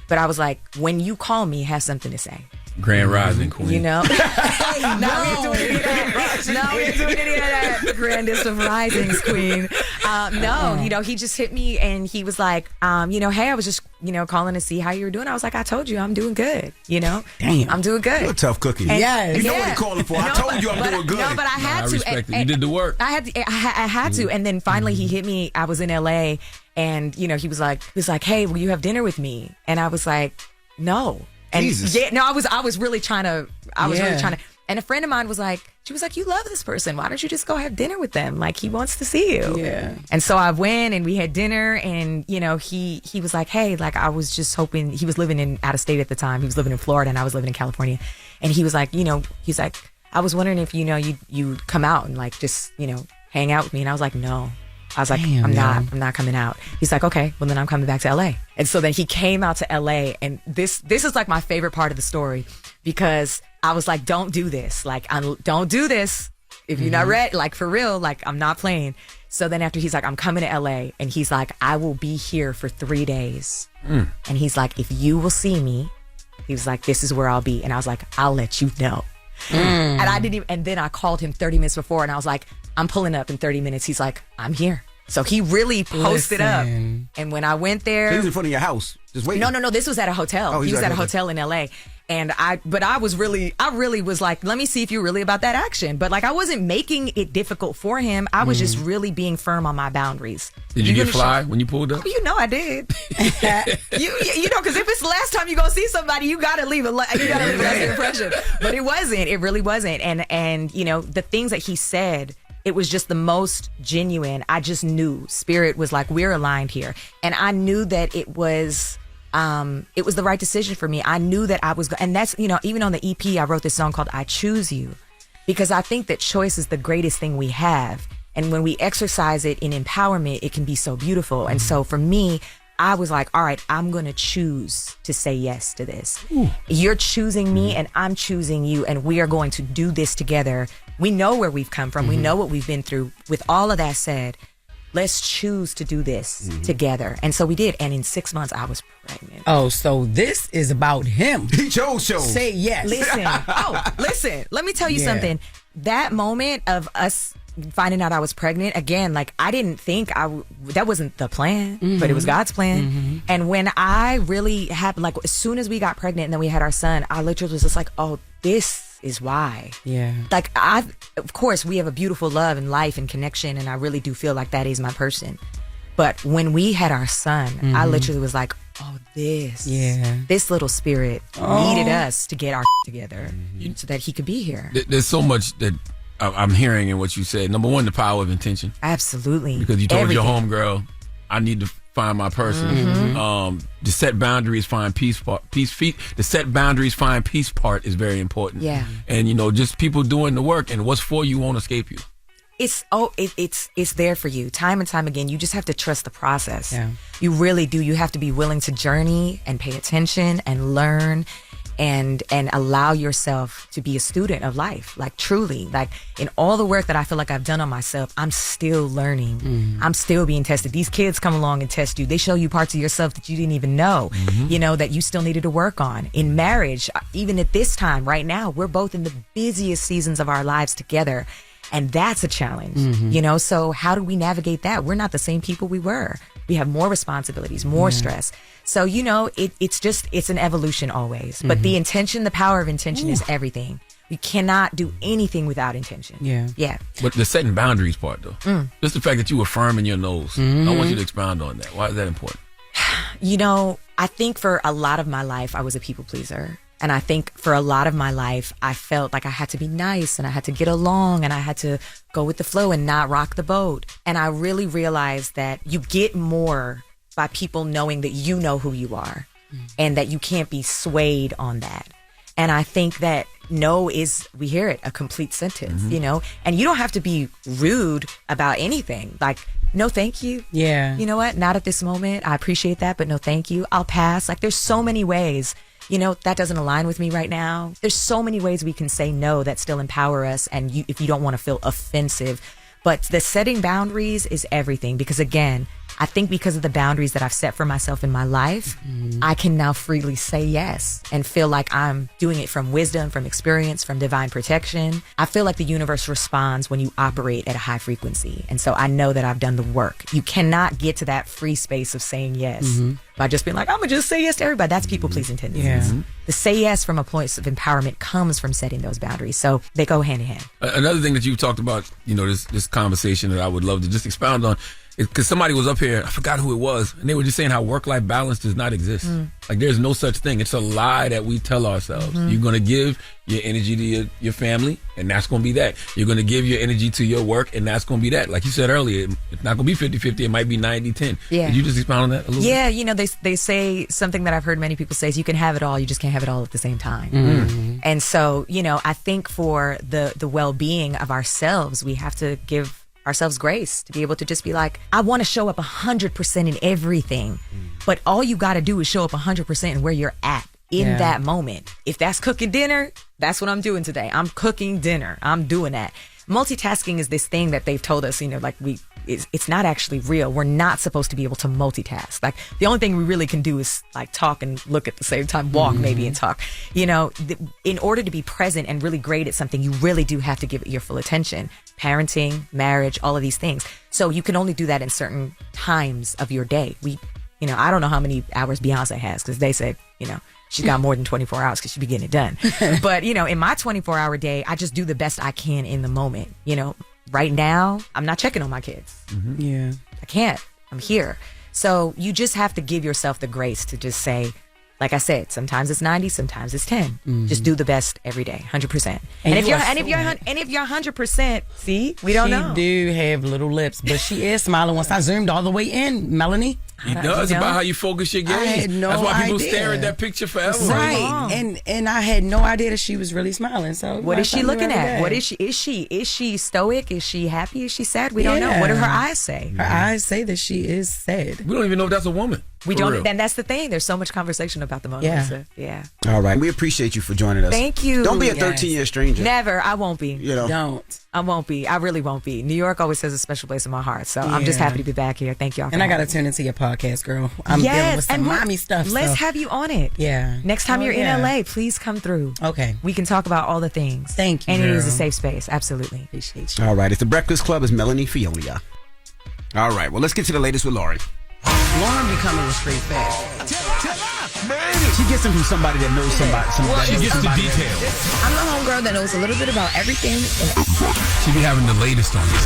But I was like, when you call me, have something to say. Grand Rising Queen. You know? No, we ain't doing any of that. No, we ain't doing any of that. Grandest of risings, queen. No, he just hit me and he was like, hey, I was just, calling to see how you were doing. I was like, I told you I'm doing good. Damn. I'm doing good. You're a tough cookie. And- You know what you're calling for. I told you I'm doing good. No, but I had to. I respect it. You did the work. I had to. And then finally he hit me. I was in LA and, he was like, hey, will you have dinner with me? And I was like, no. And Jesus. yeah, no, I was really trying to, and a friend of mine was like, you love this person. Why don't you just go have dinner with them? Like, he wants to see you. Yeah. And so I went and we had dinner and, he was like, hey, like, I was just hoping, he was living out of state at the time. He was living in Florida and I was living in California. And he was like, he's like, I was wondering if, you'd come out and like, just, hang out with me. And I was like, no. I was like, I'm not coming out. He's like, okay, well then I'm coming back to LA. And so then he came out to LA and this is like my favorite part of the story because I was like, don't do this. Like, don't do this. If you're not ready, like for real, like I'm not playing. So then after he's like, I'm coming to LA and he's like, I will be here for 3 days. And he's like, if you will see me, he was like, this is where I'll be. And I was like, I'll let you know. And I didn't even, and then I called him 30 minutes before and I was like, I'm pulling up in 30 minutes. He's like, I'm here. So he really posted up. And when I went there. So he was in front of your house, just waiting. No, this was at a hotel. Oh, he was at a hotel in LA. And I really was like, let me see if you're really about that action. But like, I wasn't making it difficult for him. I was just really being firm on my boundaries. Did you get fly when you pulled up? Oh, I did. Because if it's the last time you're going to see somebody, you got to leave a lasting impression. But it wasn't. It really wasn't. And the things that he said, it was just the most genuine. I just knew Spirit was like, we're aligned here. And I knew that it was the right decision for me. I knew that I was, and that's, even on the EP, I wrote this song called I Choose You, because I think that choice is the greatest thing we have. And when we exercise it in empowerment, it can be so beautiful. And so for me, I was like, all right, I'm going to choose to say yes to this. You're choosing me and I'm choosing you. And we are going to do this together. We know where we've come from. We know what we've been through. With all of that said, let's choose to do this together. And so we did. And in 6 months, I was pregnant. Oh, so this is about him. He chose. Say yes. Listen, let me tell you something. That moment of us finding out I was pregnant, again, like I didn't think that wasn't the plan, but it was God's plan. And when I really happened, like as soon as we got pregnant and then we had our son, I literally was just like, oh, this is why. Yeah. Like of course we have a beautiful love and life and connection, and I really do feel like that is my person. But when we had our son, I literally was like, oh, this little spirit needed us to get our together so that he could be here. There's so much that I'm hearing in what you said. Number one, the power of intention. Absolutely. Because you told your homegirl, I need to find my person. To set boundaries, find peace. The set boundaries, find peace part is very important. Yeah. And just people doing the work, and what's for you won't escape you. it's there for you time and time again. You just have to trust the process. Yeah. You really do. You have to be willing to journey and pay attention and learn and allow yourself to be a student of life. Like truly, like in all the work that I feel like I've done on myself, I'm still learning. I'm still being tested. These kids come along and test you. They show you parts of yourself that you didn't even know, that you still needed to work on. In marriage, even at this time right now, we're both in the busiest seasons of our lives together. And that's a challenge, so how do we navigate that? We're not the same people we were. We have more responsibilities, more stress. So, it's an evolution always. But the intention, the power of intention is everything. You cannot do anything without intention. Yeah. But the setting boundaries part, though, just the fact that you were firm in your nose. I want you to expound on that. Why is that important? I think for a lot of my life, I was a people pleaser. And I think for a lot of my life, I felt like I had to be nice and I had to get along and I had to go with the flow and not rock the boat. And I really realized that you get more by people knowing that you know who you are and that you can't be swayed on that. And I think that no is, we hear it, a complete sentence, and you don't have to be rude about anything. Like, no, thank you. Yeah. You know what? Not at this moment. I appreciate that, but no, thank you. I'll pass. Like, there's so many ways. That doesn't align with me right now. There's so many ways we can say no that still empower us. And if you don't want to feel offensive, but the setting boundaries is everything. Because again, I think because of the boundaries that I've set for myself in my life, I can now freely say yes and feel like I'm doing it from wisdom, from experience, from divine protection. I feel like the universe responds when you operate at a high frequency. And so I know that I've done the work. You cannot get to that free space of saying yes by just being like, I'm going to just say yes to everybody. That's people pleasing tendencies. Yeah. The say yes from a place of empowerment comes from setting those boundaries. So they go hand in hand. Another thing that you've talked about, this conversation that I would love to just expound on, because somebody was up here, I forgot who it was, and they were just saying how work-life balance does not exist. Like, there's no such thing. It's a lie that we tell ourselves. You're going to give your energy to your family, and that's going to be that. You're going to give your energy to your work, and that's going to be that. Like you said earlier, it's not going to be 50-50. It might be 90-10. Yeah. Could you just expound on that a little bit? Yeah, they say something that I've heard many people say is you can have it all, you just can't have it all at the same time. And so, I think for the well-being of ourselves, we have to give ourselves grace to be able to just be like, I want to show up 100% in everything, but all you got to do is show up 100% in where you're at in that moment. If that's cooking dinner, that's what I'm doing today. I'm cooking dinner. I'm doing that. Multitasking is this thing that they've told us, it's not actually real. We're not supposed to be able to multitask. Like, the only thing we really can do is like talk and look at the same time, walk maybe and talk. In order to be present and really great at something, you really do have to give it your full attention. Parenting, marriage, all of these things. So you can only do that in certain times of your day. I don't know how many hours Beyonce has, because they say, she's got more than 24 hours because she be getting it done. But, in my 24-hour day, I just do the best I can in the moment. Right now, I'm not checking on my kids. Yeah. I can't. I'm here. So you just have to give yourself the grace to just say, like I said, sometimes it's 90, sometimes it's 10. Just do the best every day, 100%. And if you're 100%, see, we don't know. She do have little lips, but she is smiling once I zoomed all the way in, Melanie. It does. It's about how you focus your gaze. I had no That's why people idea. stare at that picture forever. Right. And I had no idea that she was really smiling. So what is she looking at? What is she? Is she stoic? Is she happy? Is she sad? We don't know. What do her eyes say? Her eyes say that she is sad. We don't even know if that's a woman. We don't. And that's the thing. There's so much conversation about the Mona Lisa. Yeah. All right. We appreciate you for joining us. Thank you. Don't be a 13-year stranger. Never. I won't be. Don't. I won't be. I really won't be. New York always has a special place in my heart. So I'm just happy to be back here. Thank y'all. And I got to tune into your podcast, girl. I'm dealing with some mommy stuff. Let's have you on it. Yeah. Next time you're in LA, please come through. Okay. We can talk about all the things. Thank you. And it is a safe space. Absolutely. Appreciate you. All right. It's the Breakfast Club. It's Melanie, Fiona. All right. Well, let's get to the latest with Loren. Loren be coming with straight facts. She gets them from somebody that knows somebody. She gets the details. I'm the homegirl that knows a little bit about everything. She be having the latest on you.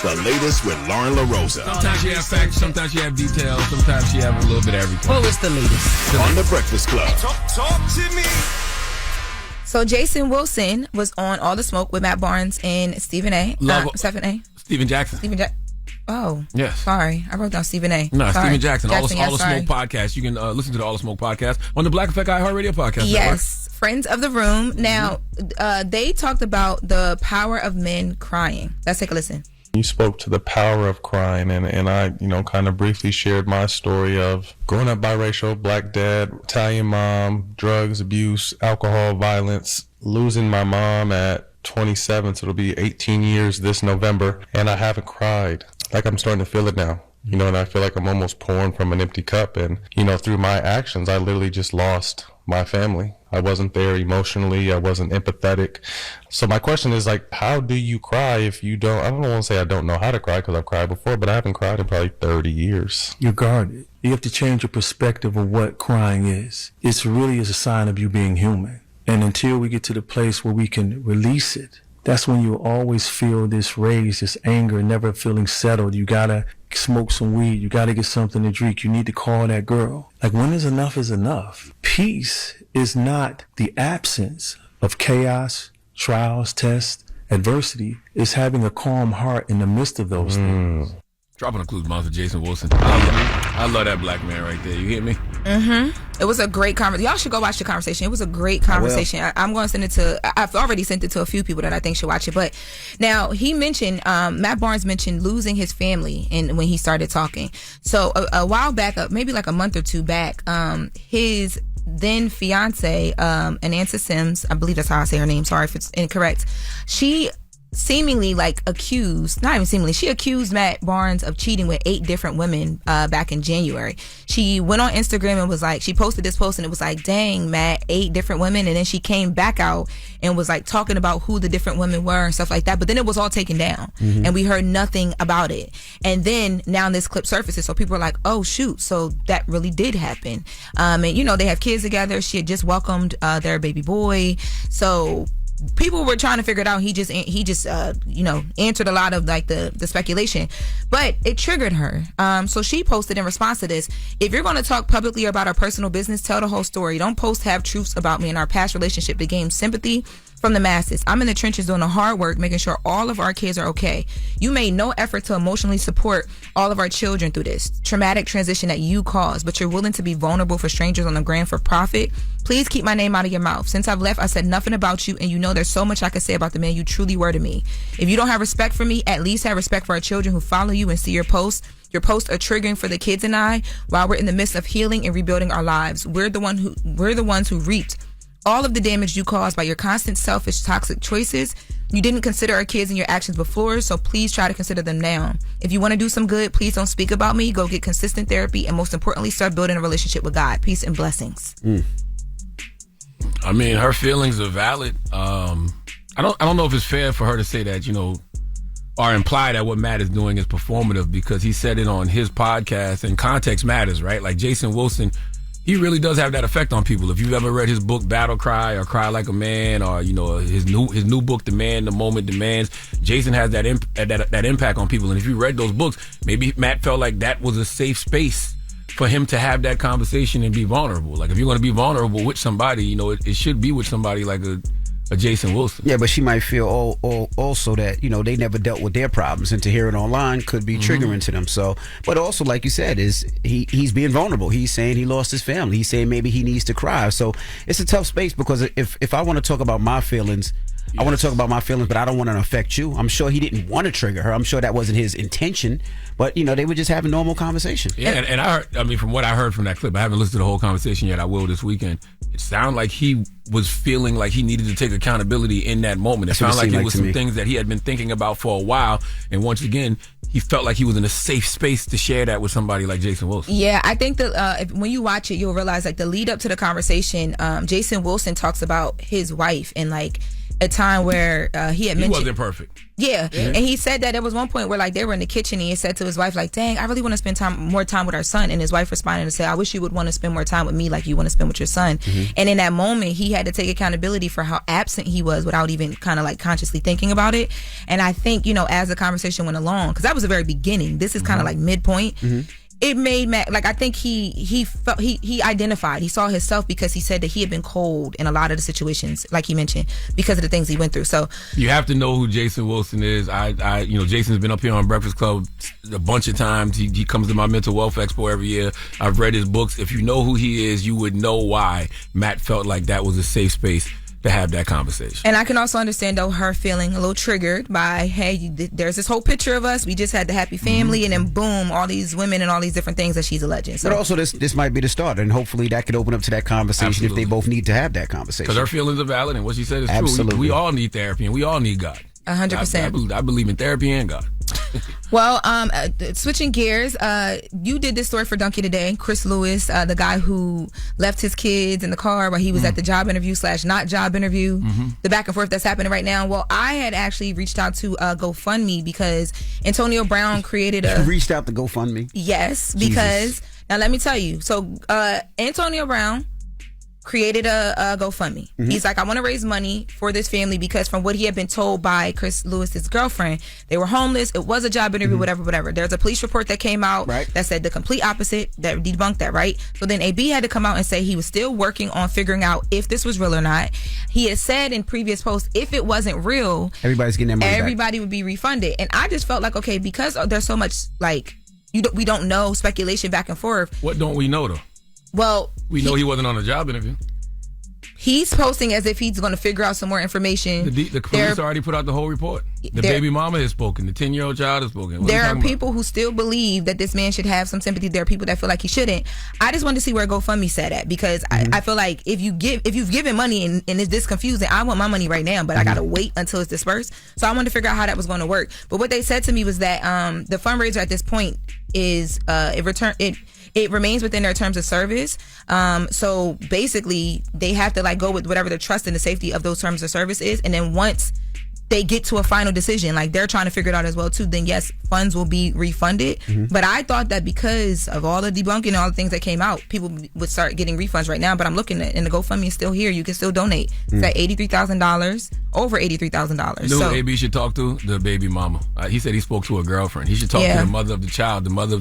The latest with Lauren LaRosa. Sometimes she have facts, sometimes she have details, sometimes she have a little bit of everything. What was the latest? On the Breakfast Club. Talk to me. So Jason Wilson was on All the Smoke with Matt Barnes and Stephen A. Stephen Jackson. Oh. Yes. Sorry. I wrote down Stephen A. No, sorry. Stephen Jackson. All the sorry. Smoke podcast. You can listen to the All the Smoke podcast on the Black Effect iHeartRadio podcast. Yes. friends of the room. Now, they talked about the power of men crying. Let's take a listen. You spoke to the power of crying, and I, kind of briefly shared my story of growing up biracial, black dad, Italian mom, drugs, abuse, alcohol, violence, losing my mom at 27, so it'll be 18 years this November, and I haven't cried. Like, I'm starting to feel it now. And I feel like I'm almost pouring from an empty cup, and, through my actions, I literally just lost my family. I wasn't there emotionally. I wasn't empathetic. So my question is, how do you cry if you don't? I don't want to say I don't know how to cry, because I've cried before, but I haven't cried in probably 30 years. You're guarded. You have to change your perspective of what crying is. It's really is a sign of you being human. And until we get to the place where we can release it, that's when you always feel this rage, this anger, never feeling settled. You gotta smoke some weed. You gotta get something to drink. You need to call that girl. When is enough? Peace is not the absence of chaos, trials, tests, adversity. It's having a calm heart in the midst of those things. Dropping the clues, Monster Jason Wilson. I love that black man right there. You hear me? It was a great conversation. Y'all should go watch the conversation. It was a great conversation. I'm going to send it to, I've already sent it to a few people that I think should watch it. But now he mentioned, Matt Barnes mentioned losing his family when he started talking. So a while back, maybe like a month or two back, his then fiance, Anantha Sims, I believe that's how I say her name. Sorry if it's incorrect. She seemingly she accused Matt Barnes of cheating with 8 different women back in January. She went on Instagram and was she posted this post and it was dang, Matt, 8 different women. And then she came back out and was talking about who the different women were and stuff like that. But then it was all taken down and we heard nothing about it. And then now this clip surfaces, so people are like, oh shoot, so that really did happen. And they have kids together. She had just welcomed their baby boy. So people were trying to figure it out. He just answered a lot of the speculation, but it triggered her. So she posted in response to this: if you're going to talk publicly about our personal business, tell the whole story. Don't post half-truths about me and our past relationship to gain sympathy from the masses. I'm in the trenches doing the hard work, making sure all of our kids are okay. You made no effort to emotionally support all of our children through this traumatic transition that you caused, but you're willing to be vulnerable for strangers on the gram for profit. Please keep my name out of your mouth. Since I've left, I said nothing about you, and there's so much I could say about the man you truly were to me. If you don't have respect for me, at least have respect for our children who follow you and see your posts. Your posts are triggering for the kids and I while we're in the midst of healing and rebuilding our lives. We're the ones who reaped all of the damage you caused by your constant selfish, toxic choices. You didn't consider our kids in your actions before, so please try to consider them now. If you want to do some good, please don't speak about me. Go get consistent therapy, and most importantly, start building a relationship with God. Peace and blessings. I mean, her feelings are valid. I don't know if it's fair for her to say that, or imply that what Matt is doing is performative, because he said it on his podcast, and context matters, right? Like Jason Wilson, he really does have that effect on people. If you've ever read his book Battle Cry or Cry Like a Man, or his new book The Man, The Moment Demands, Jason has that impact on people. And if you read those books, maybe Matt felt like that was a safe space for him to have that conversation and be vulnerable. Like, if you're going to be vulnerable with somebody, it should be with somebody like a Jason Wilson. Yeah, but she might feel also that they never dealt with their problems, and to hear it online could be triggering to them. So, but also, like you said, is he's being vulnerable. He's saying he lost his family. He's saying maybe he needs to cry. So it's a tough space, because if I want to talk about my feelings, I want to talk about my feelings, but I don't want to affect you. I'm sure he didn't want to trigger her. I'm sure that wasn't his intention, but they were just having normal conversation. Yeah, and I heard, from what I heard from that clip, I haven't listened to the whole conversation yet. I will this weekend. It sounded like he was feeling like he needed to take accountability in that moment. It sounded like it was some things that he had been thinking about for a while, and once again, he felt like he was in a safe space to share that with somebody like Jason Wilson. Yeah, I think that when you watch it, you'll realize the lead up to the conversation, Jason Wilson talks about his wife and a time where he had mentioned... He wasn't perfect. Yeah. And he said that there was one point where they were in the kitchen and he said to his wife, dang, I really want to spend more time with our son. And his wife responded and said, I wish you would want to spend more time with me like you want to spend with your son. And in that moment, he had to take accountability for how absent he was without even kind of consciously thinking about it. And I think, as the conversation went along, because that was the very beginning, this is kind of midpoint. it made Mack, like, I think he felt, he identified, he saw himself, because he said that he had been cold in a lot of the situations, like he mentioned, because of the things he went through. So you have to know who Jason Wilson is. Jason's been up here on Breakfast Club a bunch of times. He comes to my mental wealth expo every year. I've read his books. If you know who he is, you would know why Matt felt like that was a safe space to have that conversation. And I can also understand, though, her feeling a little triggered by, hey, there's this whole picture of us. We just had the happy family, and then boom, all these women and all these different things that she's alleging. So. But also, this might be the start, and hopefully that could open up to that conversation. Absolutely. If they both need to have that conversation. Because her feelings are valid, and what she said is Absolutely. true. We all need therapy, and we all need God. 100%. I believe in therapy and God. Well, switching gears, you did this story for Donkey today. Chris Lewis, the guy who left his kids in the car while he was at the job interview / not job interview, the back and forth that's happening right now. Well, I had actually reached out to GoFundMe because Antonio Brown created a... You reached out to GoFundMe? Yes, because... Now, let me tell you. So, Antonio Brown created a GoFundMe. He's like, I want to raise money for this family because from what he had been told by Chris Lewis's girlfriend, they were homeless. It was a job interview, whatever. There's a police report that came out that said the complete opposite, that debunked that, right? So then AB had to come out and say he was still working on figuring out if this was real or not. He had said in previous posts, if it wasn't real, everybody's getting their money everybody would be refunded. And I just felt like, okay, because there's so much, like, we don't know, speculation back and forth. What don't we know, though? Well, we know he wasn't on a job interview. He's posting as if he's going to figure out some more information. The police already put out the whole report. The baby mama has spoken. The 10-year-old child has spoken. There are people who still believe that this man should have some sympathy. There are people that feel like he shouldn't. I just wanted to see where GoFundMe sat at because I feel like if you've given money and it's this confusing, I want my money right now, but I got to wait until it's dispersed. So I wanted to figure out how that was going to work. But what they said to me was that the fundraiser at this point is it remains within their terms of service. So basically, they have to go with whatever the trust and the safety of those terms of service is. And then once they get to a final decision, they're trying to figure it out as well too, then yes, funds will be refunded. But I thought that because of all the debunking and all the things that came out, people would start getting refunds right now. But I'm looking at, and the GoFundMe is still here. You can still donate. It's at $83,000, over $83,000. You know who AB should talk to? The baby mama. He said he spoke to a girlfriend. He should talk to the mother of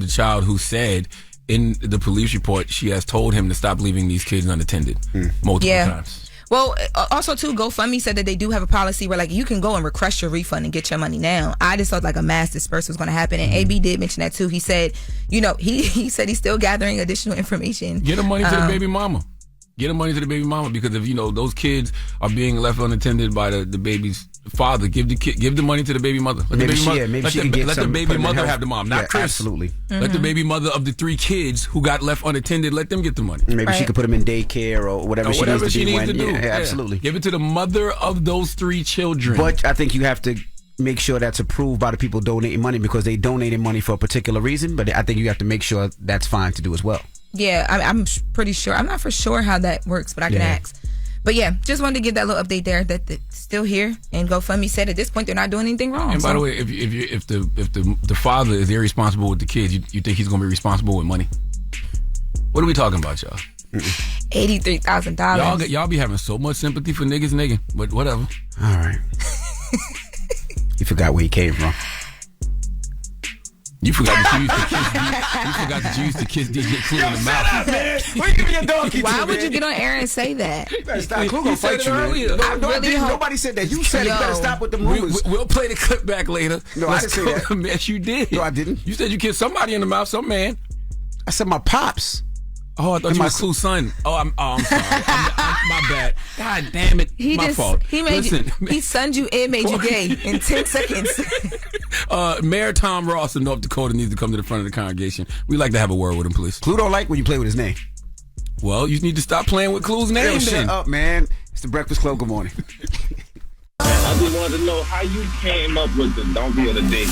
the child who said in the police report she has told him to stop leaving these kids unattended multiple times. Well, also too, GoFundMe said that they do have a policy where you can go and request your refund and get your money now. I just thought a mass dispersal was going to happen, and AB did mention that too. He said, he said he's still gathering additional information. Get the money to the baby mama. Get the money to the baby mama because if those kids are being left unattended by the baby's father, give the money to the baby mother. Let the baby mother have the mom, not Chris. Absolutely. Let the baby mother of the 3 kids who got left unattended, let them get the money. Maybe she could put them in daycare or whatever she needs to do. Yeah, absolutely. Give it to the mother of those 3 children. But I think you have to make sure that's approved by the people donating money because they donated money for a particular reason. But I think you have to make sure that's fine to do as well. Yeah, I'm pretty sure. I'm not for sure how that works, but I can ask. But yeah, just wanted to give that little update there that it's still here. And GoFundMe said at this point they're not doing anything wrong. And by the way, if the father is irresponsible with the kids, you think he's going to be responsible with money? What are we talking about, y'all? $83,000. Y'all be having so much sympathy for niggas, but whatever. All right. You forgot where he came from. You forgot that you used to kiss DJ Clue in the mouth. Shut up, man. Where you giving your donkey Why would you get on air and say that? You better stop. Clue gonna fight you, man. Nobody said that. You said it. You better stop with the rumors. We'll play the clip back later. No, I didn't say that. Yes, you did. No, I didn't. You said you kissed somebody in the mouth, some man. I said my pops. Oh, I thought you was Clue's son. Oh, I'm sorry. My bad. God damn it. My fault. He sunned you and made you gay in 10 seconds. Mayor Tom Ross of North Dakota needs to come to the front of the congregation. We'd like to have a word with him, please. Clue don't like when you play with his name. Well, you need to stop playing with Clue's name. Shut up, man. It's the Breakfast Club. Good morning. I just wanted to know how you came up with the donkey of the day.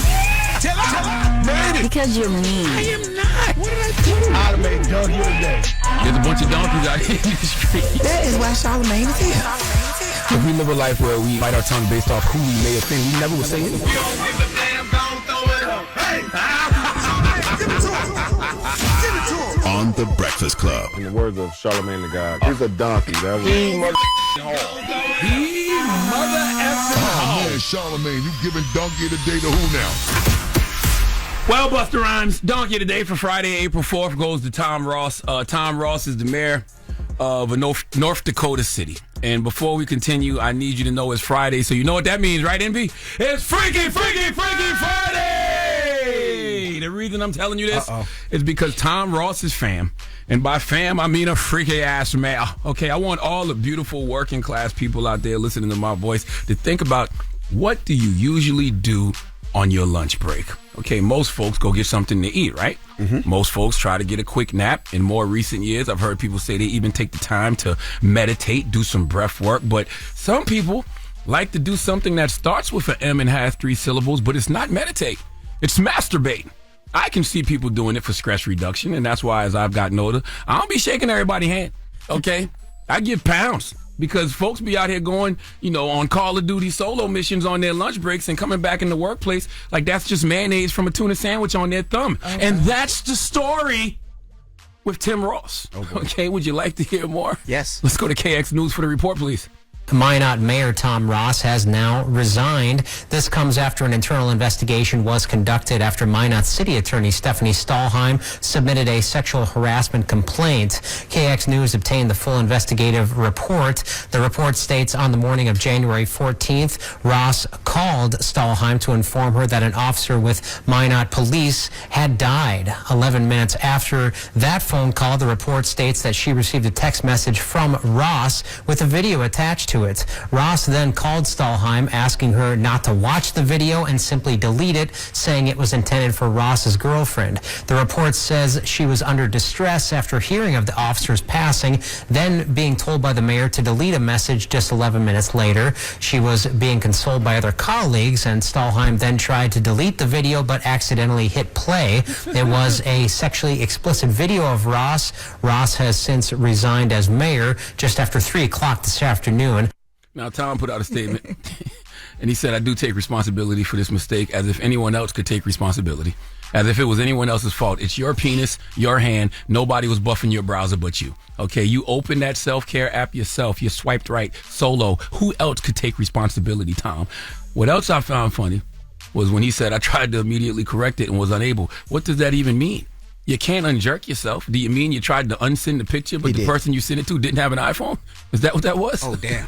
Because you're mean. I am not. What did I do? How to make donkey of the day. There's a bunch of donkeys out here in the street. That is why Charlamagne is here. If we live a life where we bite our tongue based off who we may offend, we never would say anything. We don't give a damn, don't throw it up. Hey! Give it to him. Give it to him. On the Breakfast Club. In the words of Charlamagne the God, he's a donkey. That was man, Charlamagne, you giving donkey of the day to who now? Well, Busta Rhymes, donkey today for Friday, April 4th goes to Tom Ross. Tom Ross is the mayor of a North Dakota city. And before we continue, I need you to know it's Friday, so you know what that means, right, Envy? It's Freaky Friday! The reason I'm telling you this is because Tom Ross is fam. And by fam, I mean a freaky ass man. Okay, I want all the beautiful working class people out there listening to my voice to think about, what do you usually do on your lunch break? Okay, most folks go get something to eat, right? Most folks try to get a quick nap. In more recent years, I've heard people say they even take the time to meditate, do some breath work. But some people like to do something that starts with an M and has 3 syllables, but it's not meditate. It's masturbate. I can see people doing it for stress reduction, and that's why as I've gotten older, I don't be shaking everybody's hand, okay? I get pounds. Because folks be out here going, on Call of Duty solo missions on their lunch breaks and coming back in the workplace like that's just mayonnaise from a tuna sandwich on their thumb. Okay. And that's the story with Tim Ross. Okay, would you like to hear more? Yes. Let's go to KX News for the report, please. Minot Mayor Tom Ross has now resigned. This comes after an internal investigation was conducted after Minot City Attorney Stephanie Stahlheim submitted a sexual harassment complaint. KX News obtained the full investigative report. The report states on the morning of January 14th, Ross called Stahlheim to inform her that an officer with Minot Police had died. 11 minutes after that phone call, the report states that she received a text message from Ross with a video attached to it. Ross then called Stahlheim, asking her not to watch the video and simply delete it, saying it was intended for Ross's girlfriend. The report says she was under distress after hearing of the officer's passing, then being told by the mayor to delete a message just 11 minutes later. She was being consoled by other colleagues, and Stahlheim then tried to delete the video but accidentally hit play. It was a sexually explicit video of Ross. Ross has since resigned as mayor just after 3 o'clock this afternoon. Now, Tom put out a statement, and he said, I do take responsibility for this mistake, as if anyone else could take responsibility, as if it was anyone else's fault. It's your penis, your hand. Nobody was buffing your browser but you. Okay, you opened that self-care app yourself. You swiped right, solo. Who else could take responsibility, Tom? What else I found funny was when he said, I tried to immediately correct it and was unable. What does that even mean? You can't unjerk yourself. Do you mean you tried to unsend the picture, but the person you sent it to didn't have an iPhone? Is that what that was? Oh, damn.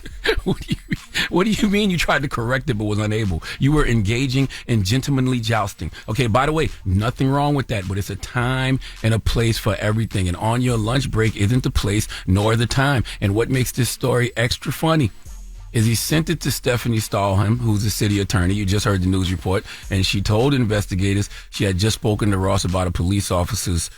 What do you mean you tried to correct it but was unable? You were engaging in gentlemanly jousting. Okay, by the way, nothing wrong with that, but it's a time and a place for everything. And on your lunch break isn't the place nor the time. And what makes this story extra funny is he sent it to Stephanie Stahlheim, who's the city attorney. You just heard the news report. And she told investigators she had just spoken to Ross about a police officer's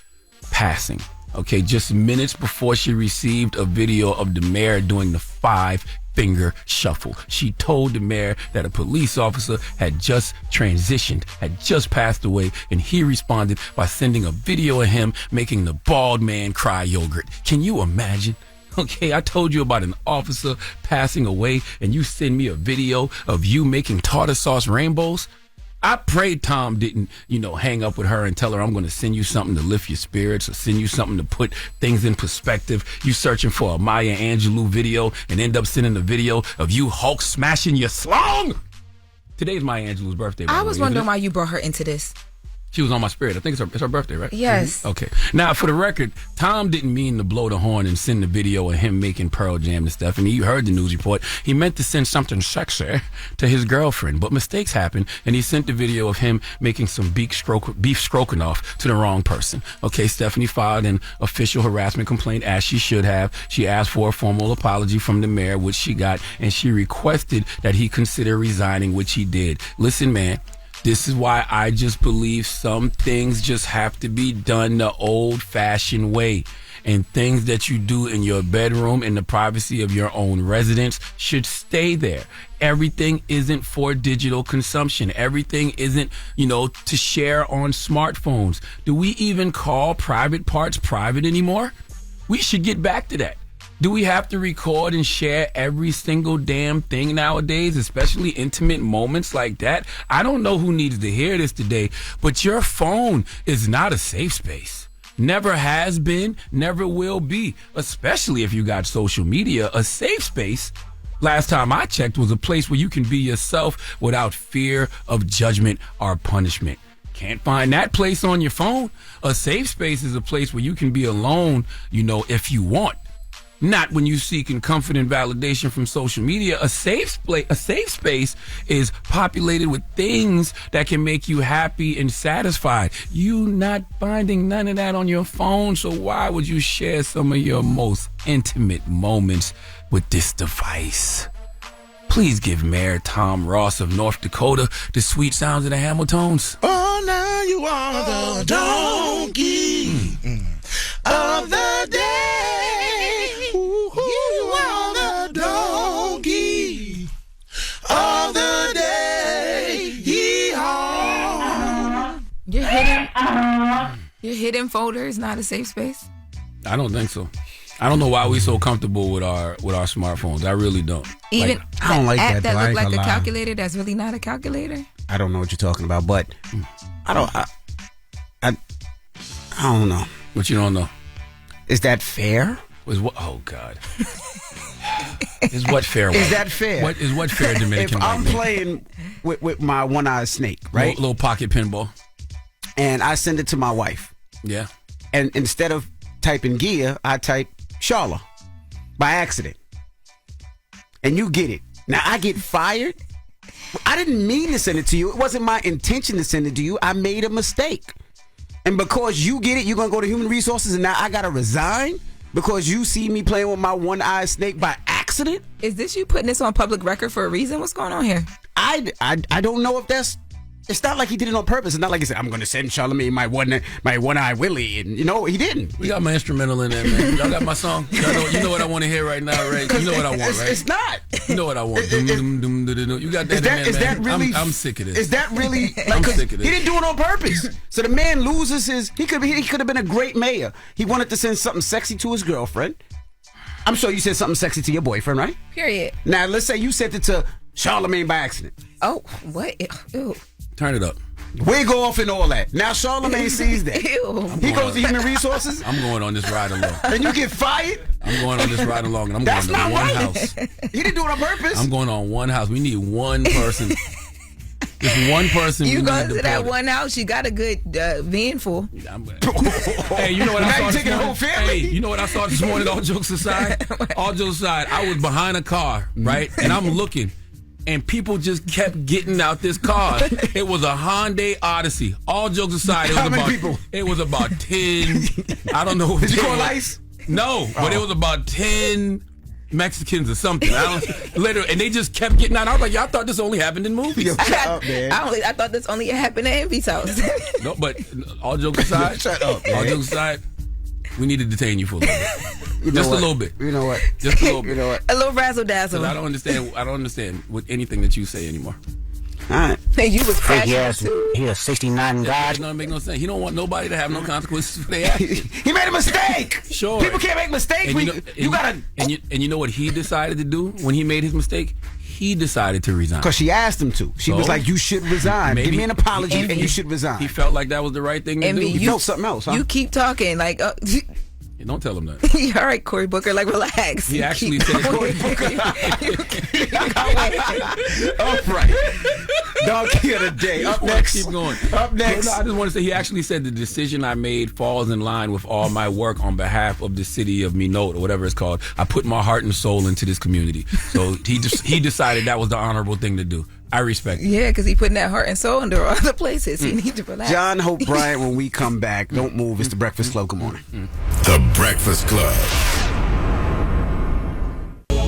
passing. Okay, just minutes before she received a video of the mayor doing the 5-finger shuffle. She told the mayor that a police officer had just transitioned, had just passed away, and he responded by sending a video of him making the bald man cry yogurt. Can you imagine? Okay, I told you about an officer passing away, and you send me a video of you making tartar sauce rainbows? I prayed Tom didn't, hang up with her and tell her I'm going to send you something to lift your spirits or send you something to put things in perspective. You searching for a Maya Angelou video and end up sending a video of you Hulk smashing your slong. Today's Maya Angelou's birthday. I was wondering why you brought her into this. She was on my spirit. I think it's her birthday, right? Yes. Mm-hmm. Okay. Now, for the record, Tom didn't mean to blow the horn and send the video of him making Pearl Jam to Stephanie. You heard the news report. He meant to send something sexy to his girlfriend, but mistakes happen, and he sent the video of him making some beef stroganoff to the wrong person. Okay, Stephanie filed an official harassment complaint, as she should have. She asked for a formal apology from the mayor, which she got, and she requested that he consider resigning, which he did. Listen, man. This is why I just believe some things just have to be done the old-fashioned way. And things that you do in your bedroom in the privacy of your own residence should stay there. Everything isn't for digital consumption. Everything isn't, to share on smartphones. Do we even call private parts private anymore? We should get back to that. Do we have to record and share every single damn thing nowadays, especially intimate moments like that? I don't know who needs to hear this today, but your phone is not a safe space. Never has been, never will be, especially if you got social media. A safe space, last time I checked, was a place where you can be yourself without fear of judgment or punishment. Can't find that place on your phone. A safe space is a place where you can be alone, if you want. Not when you seeking comfort and validation from social media. A safe space is populated with things that can make you happy and satisfied. You not finding none of that on your phone, so why would you share some of your most intimate moments with this device? Please give Mayor Tom Ross of North Dakota the sweet sounds of the Hamiltons. Oh, now you are the donkey of the day. You are the donkey of the day. Yee-haw. Your hidden folder is not a safe space? I don't think so. I don't know why we so comfortable with our smartphones. I really don't. Even I don't like app that. that look like a lie. calculator that's really not a calculator? I don't know what you're talking about, but I don't know. What you don't know? Is that fair? Oh God. Is what fair? Is that fair? What fair Dominican? If I'm playing with my one-eyed snake, right? Little pocket pinball. And I send it to my wife. Yeah. And instead of typing Gia, I type Charla by accident. And you get it. Now I get fired. I didn't mean to send it to you. It wasn't my intention to send it to you. I made a mistake. And because you get it, you're going to go to human resources and now I got to resign because you see me playing with my one-eyed snake by accident? Is this you putting this on public record for a reason? What's going on here? I don't know if that's... It's not like he did it on purpose. It's not like he said, I'm going to send Charlamagne my one-eye Willie. And, he didn't. We got my instrumental in there, man. Y'all got my song? You know what I want to hear right now, right? You know what I want, right? It's not. You know what I want. You got that in there, is man. that really, I'm sick of this. Is that really... I'm sick of this. He didn't do it on purpose. So the man loses his... He could have been a great mayor. He wanted to send something sexy to his girlfriend. I'm sure you said something sexy to your boyfriend, right? Period. Now, let's say you sent it to Charlamagne by accident. Oh, what? Ew. Turn it up. We go off and all that. Now Charlamagne sees that. Ew. He goes to human resources. I'm going on this ride along. And you get fired? I'm going on this ride along and I'm That's going to not one right. house. He didn't do it on purpose. I'm going on one house. We need one person. Just one person. You we go need to that deported. one house, you got a good van full. Hey, you know what I Now saw you this taking the morning? whole family? Hey, you know what I saw this morning? All jokes aside, I was behind a car, right? And I'm looking. And people just kept getting out this car. It was a Hyundai Odyssey. All jokes aside, How many people? It was about 10. I don't know. Did you call ICE? No, but it was about 10 Mexicans or something. Literally, and they just kept getting out. I was like, y'all thought this only happened in movies. Shut up, man. I thought this only happened at Envy's house. No, but all jokes aside, Shut up, man. all jokes aside, we need to detain you for a little bit. Just a little bit. You know what? Just a little bit. You know what? A little razzle dazzle. I don't understand with anything that you say anymore. All right. Hey, you was Fake crashing ass. too. He a 69 That God. doesn't make no sense. He don't want nobody to have no consequences for their actions. He made a mistake. Sure. People can't make mistakes. You gotta. And you know what he decided to do when he made his mistake? He decided to resign. Because she asked him to. She was like, you should resign. Give me an apology and you should resign. He felt like that was the right thing to do. He felt something else, huh? You keep talking like... Don't tell him that. All right, Cory Booker, like relax. He actually said Cory Booker. All right. Donkey of the day. Up next. Keep going. Up next. No, I just want to say he actually said the decision I made falls in line with all my work on behalf of the city of Minot or whatever it's called. I put my heart and soul into this community. So he decided that was the honorable thing to do. I respect it. Yeah, because he putting that heart and soul into other places. He need to relax. John Hope Bryant, when we come back, don't move. It's the Breakfast Club. Good morning. The Breakfast Club.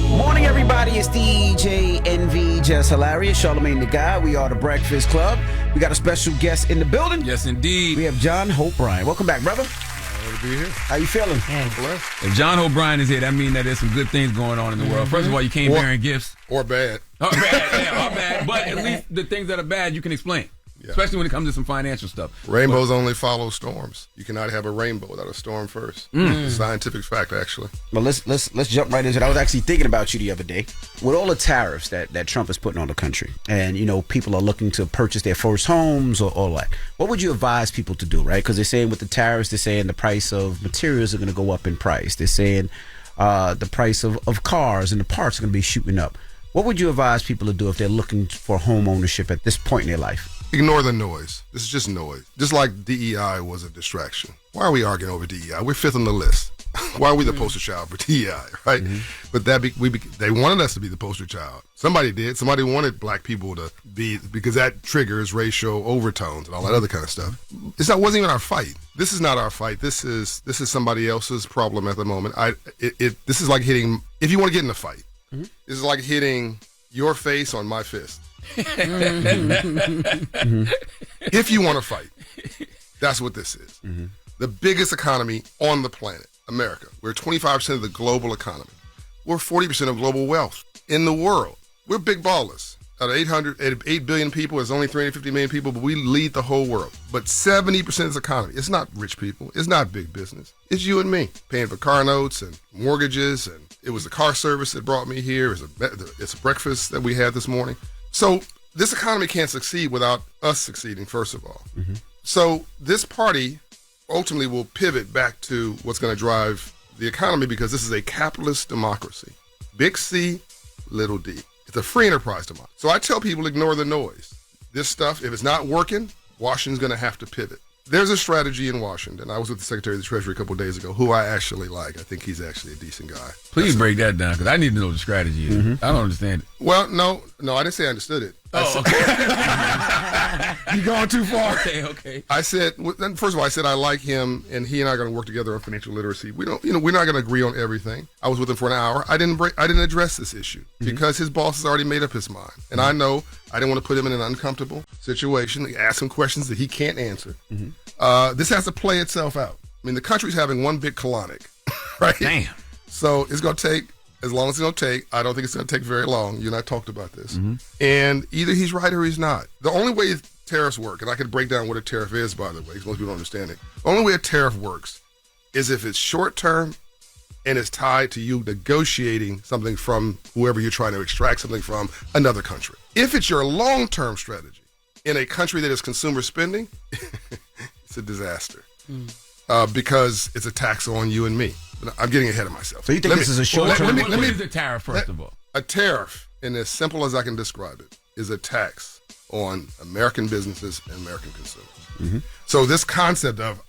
Morning, everybody. It's DJ NV, Jess Hilarious, Charlamagne the Guy. We are the Breakfast Club. We got a special guest in the building. Yes, indeed. We have John Hope Bryant. Welcome back, brother. To be here. How you feeling? If John O'Brien is here, that means that there's some good things going on in the world. First of all, you came bearing gifts. Or bad. Oh, bad. But at least the things that are bad, you can explain. Yeah. Especially when it comes to some financial stuff. Rainbows only follow storms. You cannot have a rainbow without a storm first. It's a scientific fact, actually. Well, let's jump right into it. I was actually thinking about you the other day. With all the tariffs that Trump is putting on the country, and people are looking to purchase their first homes or all that, what would you advise people to do, right? Because they're saying with the tariffs, they're saying the price of materials are going to go up in price. They're saying the price of cars and the parts are going to be shooting up. What would you advise people to do if they're looking for home ownership at this point in their life? Ignore the noise. This is just noise. Just like DEI was a distraction. Why are we arguing over DEI? We're fifth on the list. Why are we the poster child for DEI, right? But they wanted us to be the poster child. Somebody did. Somebody wanted black people to be, because that triggers racial overtones and all that other kind of stuff. Wasn't even our fight. This is not our fight. This is somebody else's problem at the moment. This is like hitting, if you want to get in a fight, this is like hitting your face on my fist. If you want to fight, that's what this is. The biggest economy on the planet, America. We're 25% of the global economy. We're 40% of global wealth in the world. We're big ballers. Out of 8 billion people, there's only 350 million people, but we lead the whole world. But 70% of this economy, it's not rich people. It's not big business. It's you and me paying for car notes and mortgages. And it was the car service that brought me here. It's a breakfast that we had this morning. So this economy can't succeed without us succeeding, first of all. So this party ultimately will pivot back to what's going to drive the economy, because this is a capitalist democracy. Big C, little d. It's a free enterprise democracy. So I tell people, ignore the noise. This stuff, if it's not working, Washington's going to have to pivot. There's a strategy in Washington. I was with the Secretary of the Treasury a couple of days ago, who I actually like. I think he's actually a decent guy. Please break that down, because I need to know what the strategy is. I don't understand it. Well, no, I didn't say I understood it. You're going too far. Okay. I said, first of all, I like him, and he and I are going to work together on financial literacy. We're not going to agree on everything. I was with him for an hour. I didn't address this issue because his boss has already made up his mind, and I know I didn't want to put him in an uncomfortable situation. Ask him questions that he can't answer. This has to play itself out. I mean, the country's having one big colonic, right? Damn. So it's going to take as long as it's going to take. I don't think it's going to take very long. You and I talked about this. And either he's right or he's not. The only way tariffs work, and I could break down what a tariff is, by the way, because most people don't understand it. The only way a tariff works is if it's short term and it's tied to you negotiating something from whoever you're trying to extract something from, another country. If it's your long-term strategy in a country that is consumer spending, it's a disaster because it's a tax on you and me. I'm getting ahead of myself. So you think this is a short-term? What is a tariff, first of all? A tariff, and as simple as I can describe it, is a tax on American businesses and American consumers. So this concept of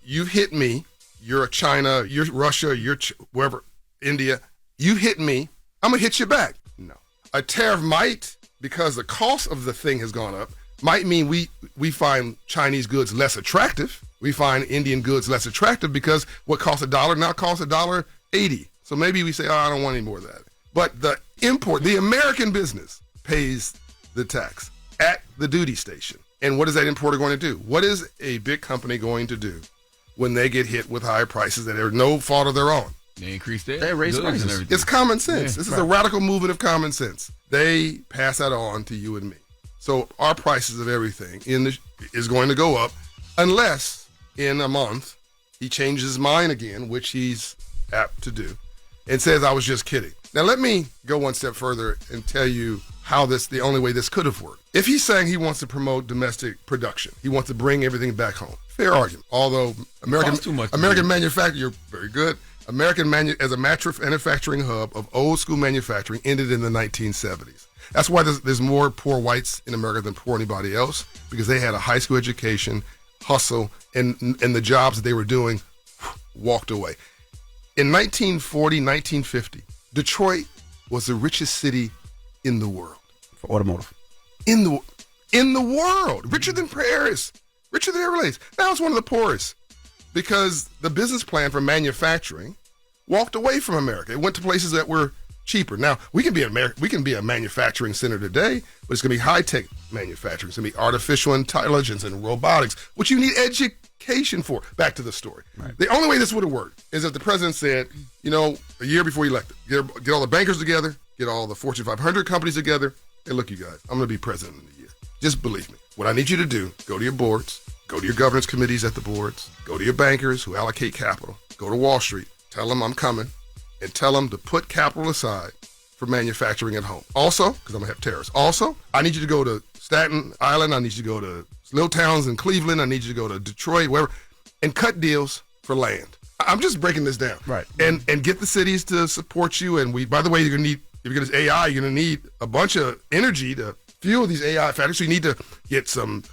you hit me, you're China, you're Russia, you're wherever, India, you hit me, I'm going to hit you back. No. A tariff might, because the cost of the thing has gone up, might mean we find Chinese goods less attractive. We find Indian goods less attractive because what costs $1 now costs $1.80. So maybe we say, I don't want any more of that. But the American business pays the tax at the duty station. And what is that importer going to do? What is a big company going to do when they get hit with higher prices that are no fault of their own? They increase their They raise goods and prices. everything. It's common sense. Yeah, This is a radical movement of common sense. They pass that on to you and me. So our prices of everything is going to go up unless in a month he changes his mind again, which he's apt to do, and says, I was just kidding. Now let me go one step further and tell you how the only way this could have worked. If he's saying he wants to promote domestic production, he wants to bring everything back home, fair argument. Although American manufacturing, you're very good. As a manufacturing hub of old school manufacturing ended in the 1970s. That's why there's more poor whites in America than poor anybody else, because they had a high school education, hustle, and the jobs that they were doing walked away. In 1940, 1950, Detroit was the richest city in the world. For automotive. In the world. Richer than Paris. Richer than every place. Now it's one of the poorest because the business plan for manufacturing walked away from America. It went to places that were cheaper. Now, we can be a manufacturing center today, but it's going to be high-tech manufacturing. It's going to be artificial intelligence and robotics, which you need education for. Back to the story. Right. The only way this would have worked is if the president said, a year before he elected, get all the bankers together, get all the Fortune 500 companies together, and look, you guys, I'm going to be president in a year. Just believe me. What I need you to do, go to your boards, go to your governance committees at the boards, go to your bankers who allocate capital, go to Wall Street, tell them I'm coming, and tell them to put capital aside for manufacturing at home. Also, because I'm going to have tariffs. Also, I need you to go to Staten Island. I need you to go to little towns in Cleveland. I need you to go to Detroit, wherever, and cut deals for land. I'm just breaking this down. Right. And get the cities to support you. And by the way, if you're going to AI, you're going to need a bunch of energy to fuel these AI factories. So you need to get some,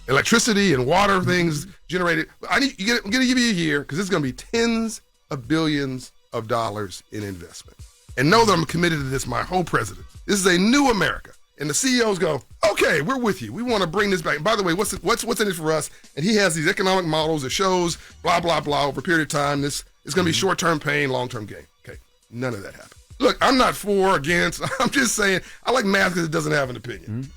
electricity and water things generated. I'm going to give you a year because it's going to be tens of billions of dollars in investment. And know that I'm committed to this my whole presidency. This is a new America. And the CEOs go, okay, we're with you. We want to bring this back. And by the way, what's in it for us? And he has these economic models that shows blah, blah, blah over a period of time. This is going to be short-term pain, long-term gain. Okay, none of that happened. Look, I'm not for or against. I'm just saying I like math because it doesn't have an opinion.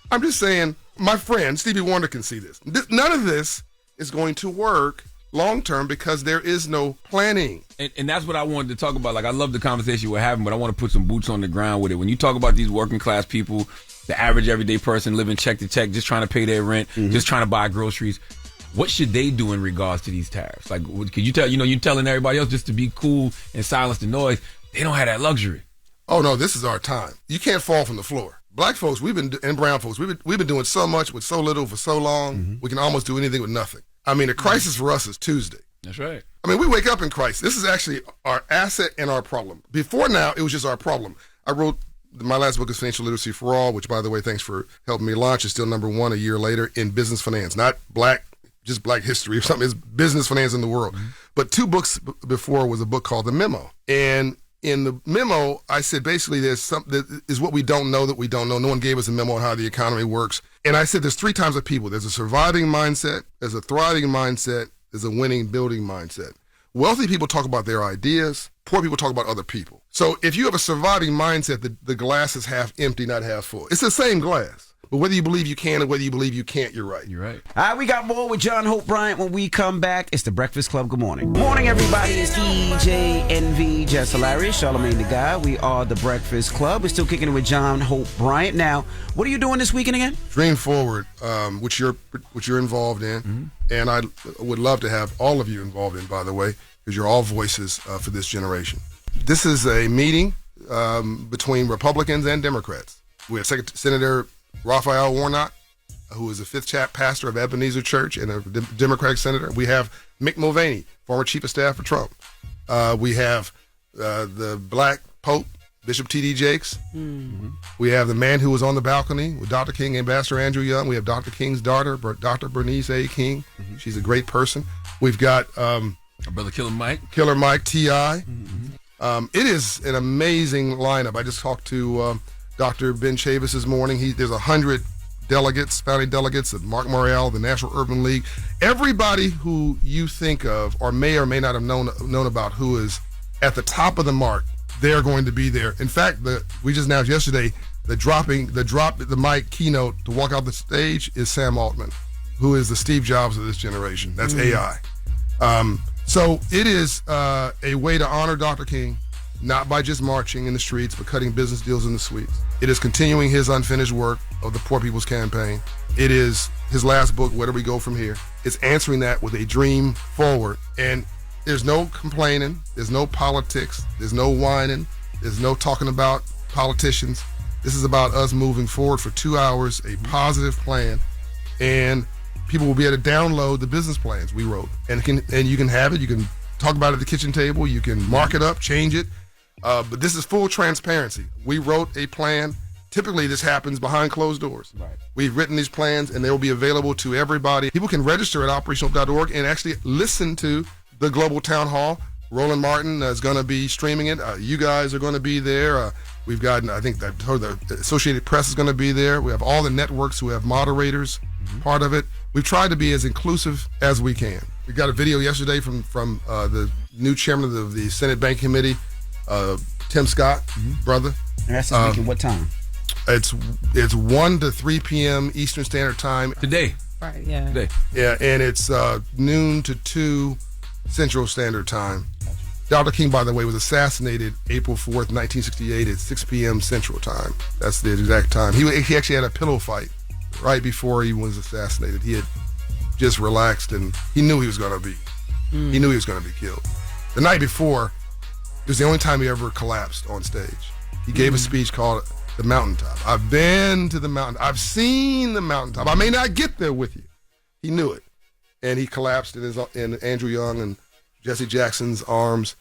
I'm just saying my friend Stevie Wonder can see this. None of this is going to work long-term because there is no planning. And that's what I wanted to talk about. Like, I love the conversation we're having, but I want to put some boots on the ground with it. When you talk about these working class people, the average everyday person living check to check, just trying to pay their rent, just trying to buy groceries, what should they do in regards to these tariffs? Like, could you tell, you're telling everybody else just to be cool and silence the noise. They don't have that luxury. Oh, no, this is our time. You can't fall from the floor. Black folks, and brown folks, we've been doing so much with so little for so long, we can almost do anything with nothing. I mean, the crisis for us is Tuesday. That's right. I mean, we wake up in crisis. This is actually our asset and our problem. Before now, it was just our problem. I wrote, my last book is Financial Literacy for All, which, by the way, thanks for helping me launch. It's still #1 a year later in business finance. Not just black history or something. It's business finance in the world. But 2 books before was a book called The Memo. And in the memo, I said basically there's something that is what we don't know that we don't know. No one gave us a memo on how the economy works. And I said there's 3 types of people. There's a surviving mindset, there's a thriving mindset, there's a winning building mindset. Wealthy people talk about their ideas. Poor people talk about other people. So if you have a surviving mindset, the glass is half empty, not half full. It's the same glass. But whether you believe you can or whether you believe you can't, you're right. You're right. All right, we got more with John Hope Bryant when we come back. It's the Breakfast Club. Good morning. Good morning, everybody. It's DJ NV, Jess Hilarious, Charlamagne the Guy. We are the Breakfast Club. We're still kicking it with John Hope Bryant. Now, what are you doing this weekend again? Dream Forward, which you're involved in. And I would love to have all of you involved in, by the way, because you're all voices for this generation. This is a meeting between Republicans and Democrats. We have Senator Raphael Warnock, who is the 5th pastor of Ebenezer Church and a Democratic senator. We have Mick Mulvaney, former chief of staff for Trump. We have the black Pope, Bishop T.D. Jakes. We have the man who was on the balcony with Dr. King, Ambassador Andrew Young. We have Dr. King's daughter, Dr. Bernice A. King. She's a great person. We've got our brother Killer Mike, T.I. It is an amazing lineup. I just talked to Dr. Ben Chavis this morning. There's 100 delegates, founding delegates of Mark Morial, the National Urban League. Everybody who you think of or may not have known about who is at the top of the mark, they're going to be there. In fact, we just announced yesterday the drop the mic keynote to walk out the stage is Sam Altman, who is the Steve Jobs of this generation. That's AI. So it is a way to honor Dr. King, not by just marching in the streets, but cutting business deals in the suites. It is continuing his unfinished work of the Poor People's Campaign. It is his last book, Where Do We Go From Here? It's answering that with a dream forward. And there's no complaining. There's no politics. There's no whining. There's no talking about politicians. This is about us moving forward for 2 hours, a positive plan, and people will be able to download the business plans we wrote. And you can have it. You can talk about it at the kitchen table. You can mark it up, change it. But this is full transparency. We wrote a plan. Typically, this happens behind closed doors. Right. We've written these plans, and they will be available to everybody. People can register at operational.org and actually listen to the Global Town Hall. Roland Martin is going to be streaming it. You guys are going to be there. We've got, I think, the Associated Press is going to be there. We have all the networks who have moderators, part of it. We've tried to be as inclusive as we can. We got a video yesterday from the new chairman of the Senate Bank Committee, Tim Scott, brother. And that's this weekend. What time? It's 1 to 3 p.m. Eastern Standard Time. Today. Right, yeah. Today. Yeah, and it's noon to 2 Central Standard Time. Dr. King, by the way, was assassinated April 4th, 1968 at 6 p.m. Central Time. That's the exact time. He actually had a pillow fight right before he was assassinated. He had just relaxed, and he knew he was going to be. He knew he was going to be killed. The night before, it was the only time he ever collapsed on stage. He gave a speech called The Mountaintop. I've been to the mountain. I've seen the mountaintop. I may not get there with you. He knew it. And he collapsed in Andrew Young and Jesse Jackson's arms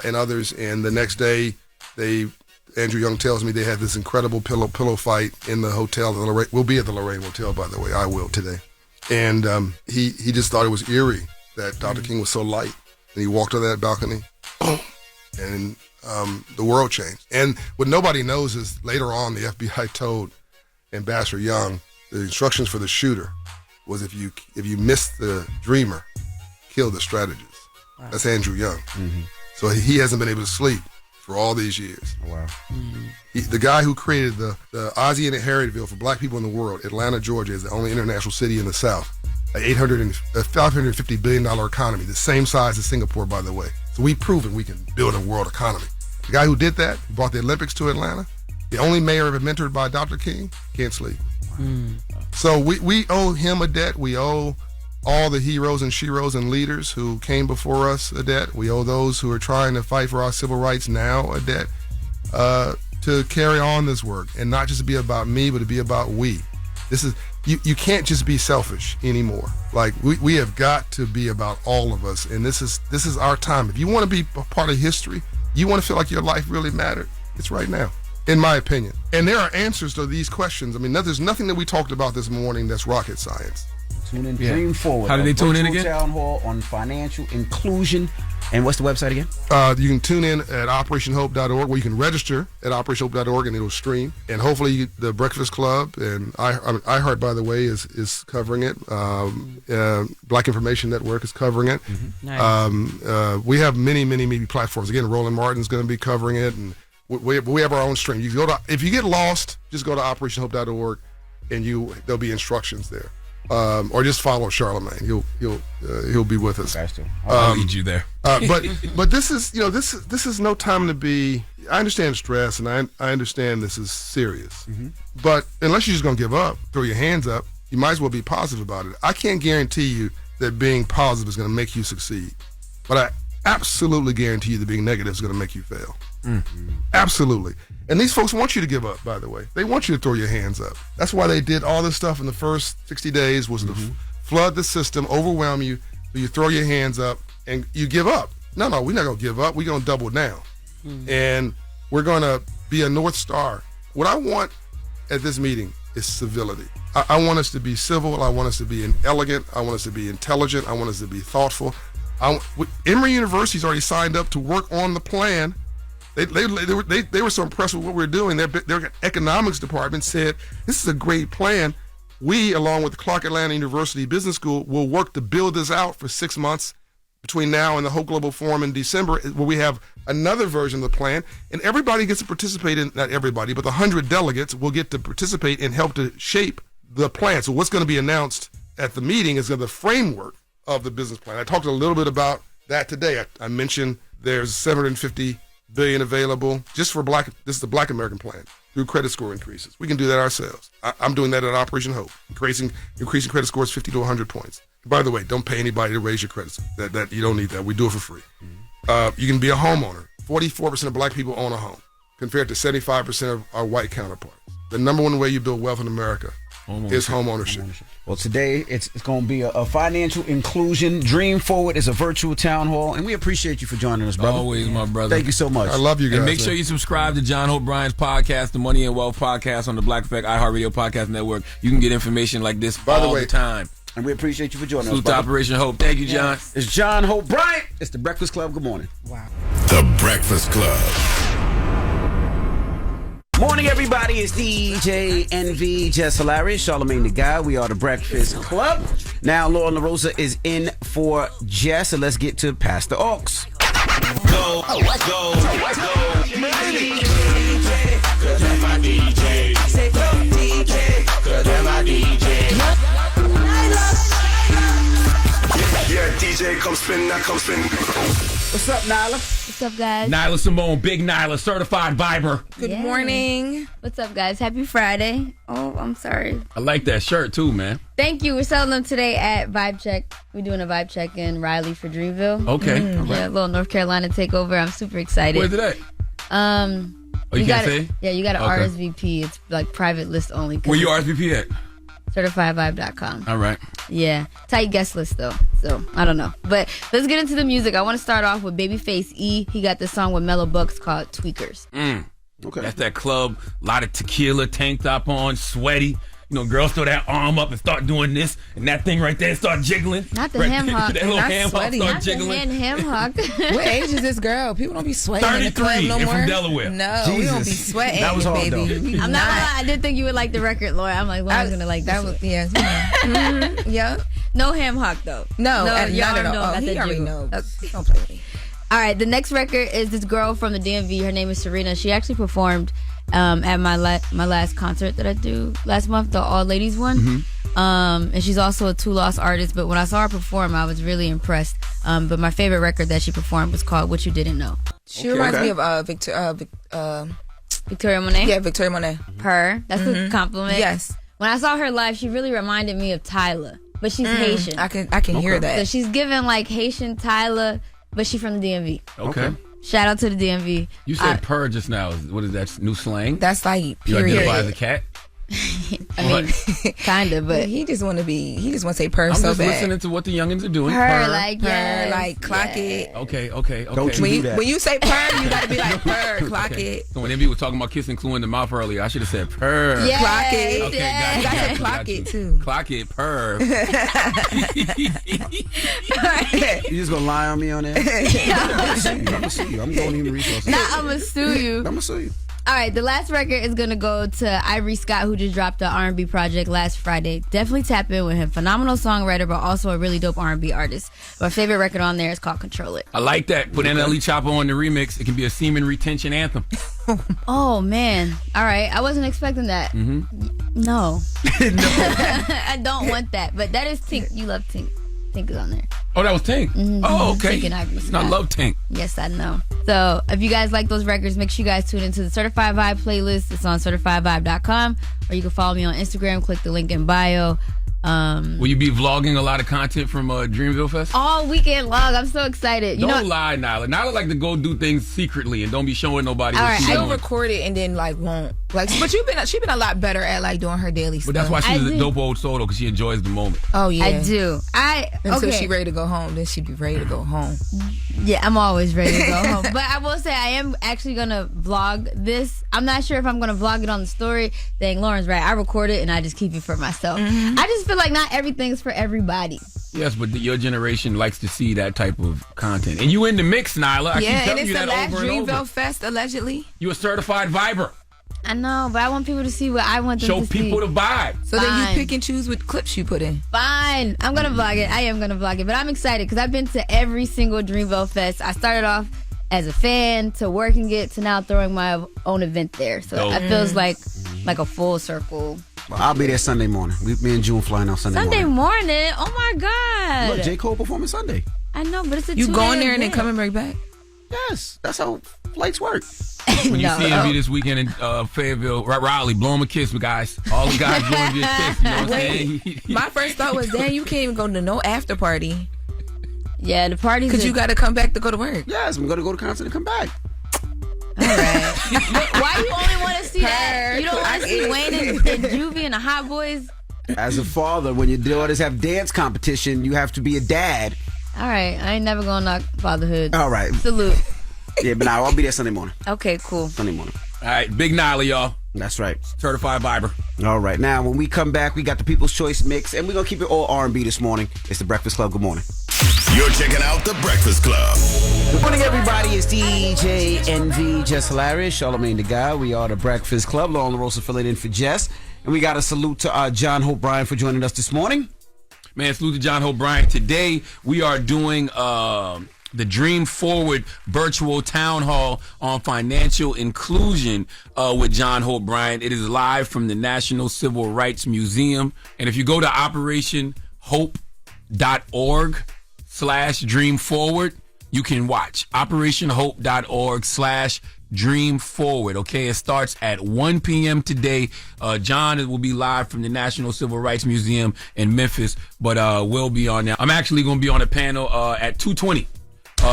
and others. And the next day, they Andrew Young tells me they had this incredible pillow fight in the hotel. We'll be at the Loren Hotel, by the way. I will today. And he just thought it was eerie that Dr. King was so light. And he walked on that balcony, boom, and the world changed. And what nobody knows is later on the FBI told Ambassador Young the instructions for the shooter was if you missed the dreamer, kill the strategist. Wow. That's Andrew Young. Mm-hmm. So he hasn't been able to sleep for all these years. Wow. Mm-hmm. The guy who created the Ozzie and Harrietville for black people in the world, Atlanta, Georgia, is the only international city in the South. A $550 billion economy, the same size as Singapore, by the way. So we've proven we can build a world economy. The guy who did that, who brought the Olympics to Atlanta, the only mayor ever mentored by Dr. King, can't sleep. Mm. So we owe him a debt. We owe all the heroes and sheroes and leaders who came before us a debt. We owe those who are trying to fight for our civil rights now a debt to carry on this work and not just be about me, but to be about we. This is you can't just be selfish anymore. Like we have got to be about all of us, and this is our time. If you want to be a part of history, you want to feel like your life really mattered, it's right now, in my opinion. And there are answers to these questions. I mean, there's nothing that we talked about this morning that's rocket science. Tune in, Dream Forward. How do they tune in again? Town Hall on financial inclusion. And what's the website again? You can tune in at operationhope.org, where you can register at operationhope.org and it'll stream. And hopefully the Breakfast Club and iHeart, by the way, is covering it. Black Information Network is covering it. Mm-hmm. Nice. We have many platforms. Again, Roland Martin's going to be covering it, and we have our own stream. You can if you get lost, just go to operationhope.org, and there'll be instructions there. Or just follow Charlamagne. He'll be with us. I'll lead you there. But this is no time to be. I understand stress, and I understand this is serious. Mm-hmm. But unless you're just gonna give up, throw your hands up, you might as well be positive about it. I can't guarantee you that being positive is gonna make you succeed, but I absolutely guarantee you that being negative is gonna make you fail. Mm-hmm. Absolutely. And these folks want you to give up, by the way. They want you to throw your hands up. That's why they did all this stuff in the first 60 days was to flood the system, overwhelm you, so you throw your hands up and you give up. No, we're not going to give up. We're going to double down. Mm-hmm. And we're going to be a North Star. What I want at this meeting is civility. I want us to be civil. I want us to be elegant. I want us to be intelligent. I want us to be thoughtful. Emory University's already signed up to work on the plan. They were so impressed with what we were doing. Their economics department said, this is a great plan. We, along with Clark Atlanta University Business School, will work to build this out for 6 months between now and the Hope Global Forum in December, where we have another version of the plan. And everybody gets to participate in, not everybody, but the 100 delegates will get to participate and help to shape the plan. So what's going to be announced at the meeting is the framework of the business plan. I talked a little bit about that today. I mentioned there's $750 billion available just for this is the Black American plan through credit score increases. We can do that ourselves. I'm doing that at Operation Hope, increasing credit scores 50 to 100 points. By the way, don't pay anybody to raise your credit score. That you don't need that. We do it for free. Mm-hmm. You can be a homeowner. 44% of black people own a home, compared to 75% of our white counterparts. The number one way you build wealth in America is home ownership. Well, today it's going to be a financial inclusion. Dream Forward is a virtual town hall, and we appreciate you for joining us, brother. Always, my brother. Thank you so much. I love you guys. And make sure you subscribe to John Hope Bryant's podcast, the Money and Wealth podcast on the Black Effect iHeartRadio Podcast Network. You can get information like this all the time. And we appreciate you for joining us. Salute to Operation Hope. Thank you, John. It's John Hope Bryant. It's the Breakfast Club. Good morning. Wow. The Breakfast Club. Morning, everybody. It's DJ NV, Jess Hilarious, Charlamagne the Guy. We are the Breakfast Club. Now, Lauren LaRosa is in for Jess, and let's get to Pastor Arce. Go, Melanie. Cause that's my DJ. Say go, DJ. Cause that's my DJ. Yeah, DJ, come spin, now come spin. What's up, Nyla? What's up, guys? Nyla Symone, Big Nyla, certified Viber. Good morning. What's up, guys? Happy Friday. Oh, I'm sorry. I like that shirt, too, man. Thank you. We're selling them today at Vibe Check. We're doing a Vibe Check in Raleigh for Dreamville. Okay. Yeah, a little North Carolina takeover. I'm super excited. Where's it at? You can't say? Yeah, you got to RSVP. It's like private list only. Where you RSVP at? CertifiedVibe.com. All right. Yeah. Tight guest list, though. So, I don't know. But let's get into the music. I want to start off with Babyface E. He got this song with Mellow Bucks called Tweakers. Okay. That's that club, a lot of tequila, tank top on, sweaty. You know, girls throw that arm up and start doing this, and that thing right there start jiggling. Not the right ham hock. That little Not ham hock sweaty. start Not jiggling. the ham hock. What age is this girl? People don't be sweating in the club 33 no and more. from Delaware. No, Jesus. we don't be sweating, That was hard, baby. though. We I'm not gonna lie, I did think you would like the record, Laura. I'm like, Laura's gonna like that. this Was one. yeah, mm-hmm. Yeah. No ham hock though. No, your not at arm all. don't got He that already jiggle. knows. Don't play with me. All right, the next record is this girl from the DMV. Her name is Serena. She actually performed at my last concert that I do last month, the all ladies one. Mm-hmm. And she's also a Two Lost artist. But when I saw her perform, I was really impressed. But my favorite record that she performed was called "What You Didn't Know." She reminds me of Victoria Monet. Yeah, Victoria Monet. Her. That's a compliment. Yes. When I saw her live, she really reminded me of Tyla, but she's Haitian. I can hear that. So she's giving like Haitian Tyla, but she's from the DMV. Okay. Shout out to the DMV. You said purr just now. What is that? New slang? That's like You period. identify as a cat? I mean, kind of, but he just want to say purr I'm so just bad. listening to what the youngins are doing. Purr, like, Purr, yes, like clock it. Okay. Don't you do that. When you say purr, you gotta be like purr, clock it. So when they were talking about kissing Clue in the mouth earlier, I should have said purr. Yes, Clock it. Okay, yes. got you. You gotta clock it too. Clock it, purr. You just gonna lie on me on that? I'm gonna sue you. I'm going to even resources. Nah, I'm gonna sue you. I'm gonna sue you. All right, the last record is gonna go to Ivory Scott, who just dropped the R&B project last Friday. Definitely tap in with him. Phenomenal songwriter, but also a really dope R&B artist. My favorite record on there is called "Control It." I like that. Put NLE Chopper on the remix. It can be a semen retention anthem. Oh man! All right, I wasn't expecting that. Mm-hmm. No, I don't want that. But that is Tink. You love Tink. Tink is on there. Oh, that was Tink. Mhm. Oh, okay. Tink and Ivory I Scott. love Tink. Yes, I know. So if you guys like those records, make sure you guys tune into the Certified Vibe playlist. It's on certifiedvibe.com, or you can follow me on Instagram. Click the link in bio. Will you be vlogging a lot of content from Dreamville Fest? All weekend long. I'm so excited. You Don't know, lie, Nyla. Nyla like to go do things secretly and don't be showing nobody All what right, she's She'll doing. record it and then like won't like. But she been a lot better at like doing her daily stuff. But that's why I she's a think- dope old soul, because she enjoys the moment. Oh yeah, I do. Until Okay. she ready to go home, then she be ready to go home. Yeah, I'm always ready to go home. But I will say I am actually gonna vlog this. I'm not sure if I'm gonna vlog it on the story. Dang, Lauren's right. I record it and I just keep it for myself. Mm-hmm. I just feel like not everything's for everybody. Yes, but your generation likes to see that type of content. And you in the mix, Nyla. I keep Yeah, and telling it's you the that last over and over. Dreamville Fest allegedly. You a certified viber. I know, but I want people to see what I want them Show to see. people the vibe. So then you Fine. pick and choose what clips you put in. Fine. I'm going to vlog it. I am going to vlog it. But I'm excited because I've been to every single Dreamville Fest. I started off as a fan to working it to now throwing my own event there. So Dope. it feels like a full circle. Well, I'll be there Sunday morning. Me and June flying out Sunday Sunday morning. morning? Oh my God. Look, J. Cole performing Sunday. I know, but it's a You 2-day going there and then event. coming right back? Yes, that's how flights work. When you No. see me this weekend in Fayetteville, Raleigh, blow him a kiss, guys. All the guys blow him a kiss. You know what I'm saying? My first thought was, damn, you can't even go to no after party. Yeah, the party's Because you got to come back to go to work. Yes, I'm going to go to concert and come back. Why you only want to see that? You don't want to see Wayne and Juvie and the Hot Boys? As a father, when your daughters have dance competition, you have to be a dad. All right, I ain't never gonna knock fatherhood. All right. Salute. Yeah, but now I'll be there Sunday morning. Okay, cool. Sunday morning. All right, Big Nyla, y'all. That's right. Certified Viber. All right. Now, when we come back, we got the People's Choice Mix, and we're going to keep it all R&B this morning. It's the Breakfast Club. Good morning. You're checking out The Breakfast Club. Good morning, everybody. It's DJ NV, Jess Hilarious, Charlamagne the Guy. We are the Breakfast Club. Loren LaRosa filling in for Jess. And we got a salute to John Hope Bryant for joining us this morning. Man, salute to John Hope Bryant. Today, we are doing the Dream Forward virtual town hall on financial inclusion with John Hope Bryant. It is live from the National Civil Rights Museum. And if you go to operationhope.org/Dream Forward, you can watch operationhope.org/Dream Forward. Okay, it starts at 1 p.m. today. John will be live from the National Civil Rights Museum in Memphis, but we'll be on there. I'm actually going to be on a panel at 2:20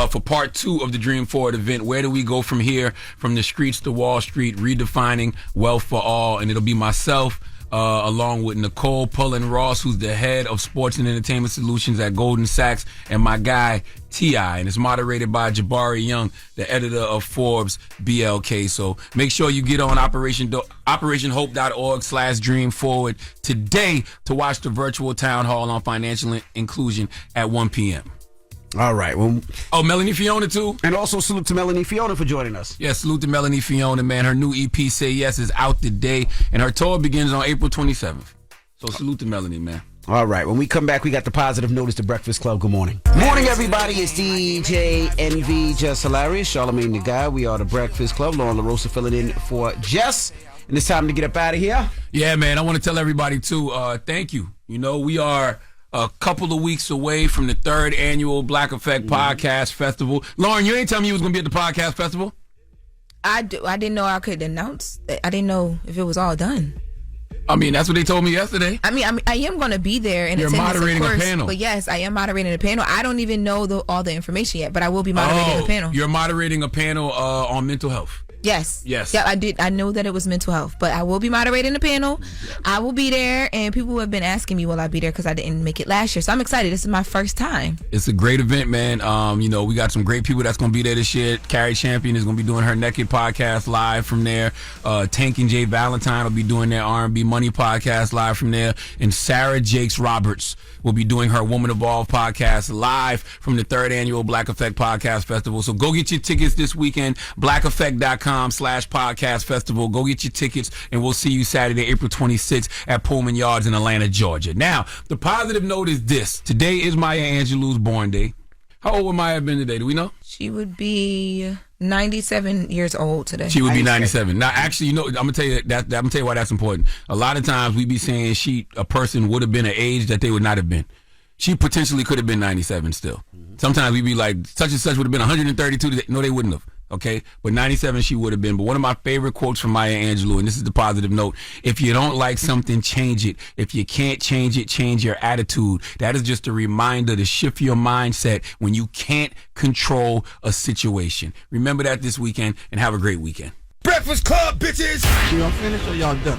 for part 2 of the Dream Forward event. Where do we go from here? From the streets to Wall Street, redefining wealth for all. And it'll be myself, along with Nicole Pullen-Ross, who's the head of sports and entertainment solutions at Goldman Sachs, and my guy T.I., and it's moderated by Jabari Young, the editor of Forbes BLK. So make sure you get on operationhope.org/dreamforward today to watch the virtual town hall on financial inclusion at 1 p.m. All right. Well, Melanie Fiona, too. And also salute to Melanie Fiona for joining us. Yeah, salute to Melanie Fiona, man. Her new EP, Say Yes, is out today, and her tour begins on April 27th. So salute to Melanie, man. All right. When we come back, we got the positive notice to Breakfast Club. Good morning. Morning, everybody. It's DJ NV, Jess Hilarious, Charlamagne the Guy. We are the Breakfast Club. Loren LaRosa filling in for Jess. And it's time to get up out of here. Yeah, man. I want to tell everybody, too, thank you. You know, we are a couple of weeks away from the 3rd annual Black Effect Podcast Festival. Loren, you ain't telling me you was going to be at the podcast festival? I didn't know I could announce. I didn't know if it was all done. I mean, that's what they told me yesterday. I am going to be there in attendance, moderating of course, a panel. But yes, I am moderating a panel. I don't even know all the information yet, but I will be moderating a panel. You're moderating a panel on mental health. Yes. Yeah, I did. I know that it was mental health, but I will be moderating the panel. I will be there, and people have been asking me, will I be there, because I didn't make it last year. So I'm excited. This is my first time. It's a great event, man. You know, we got some great people that's going to be there this year. Carrie Champion is going to be doing her Naked podcast live from there. Tank and Jay Valentine will be doing their R&B Money podcast live from there. And Sarah Jakes Roberts will be doing her Woman Evolve podcast live from the 3rd annual Black Effect Podcast Festival. So go get your tickets this weekend, blackeffect.com/podcast festival. Go get your tickets, and we'll see you Saturday, April 26th at Pullman Yards in Atlanta, Georgia. Now, the positive note is this. Today is Maya Angelou's born day. How old would Maya have been today? Do we know? She would be 97 years old today. She would be 97. Now, actually, you know, I'm gonna tell you that. I'm gonna tell you why that's important. A lot of times we be saying a person would have been an age that they would not have been. She potentially could have been 97 still. Sometimes we be like, such and such would have been 132 today. No, they wouldn't have. Okay, but 97 she would have been. But one of my favorite quotes from Maya Angelou, and this is the positive note: if you don't like something, change it. If you can't change it, change your attitude. That is just a reminder to shift your mindset when you can't control a situation. Remember that this weekend, and have a great weekend. Breakfast Club, bitches! Y'all finished or y'all done?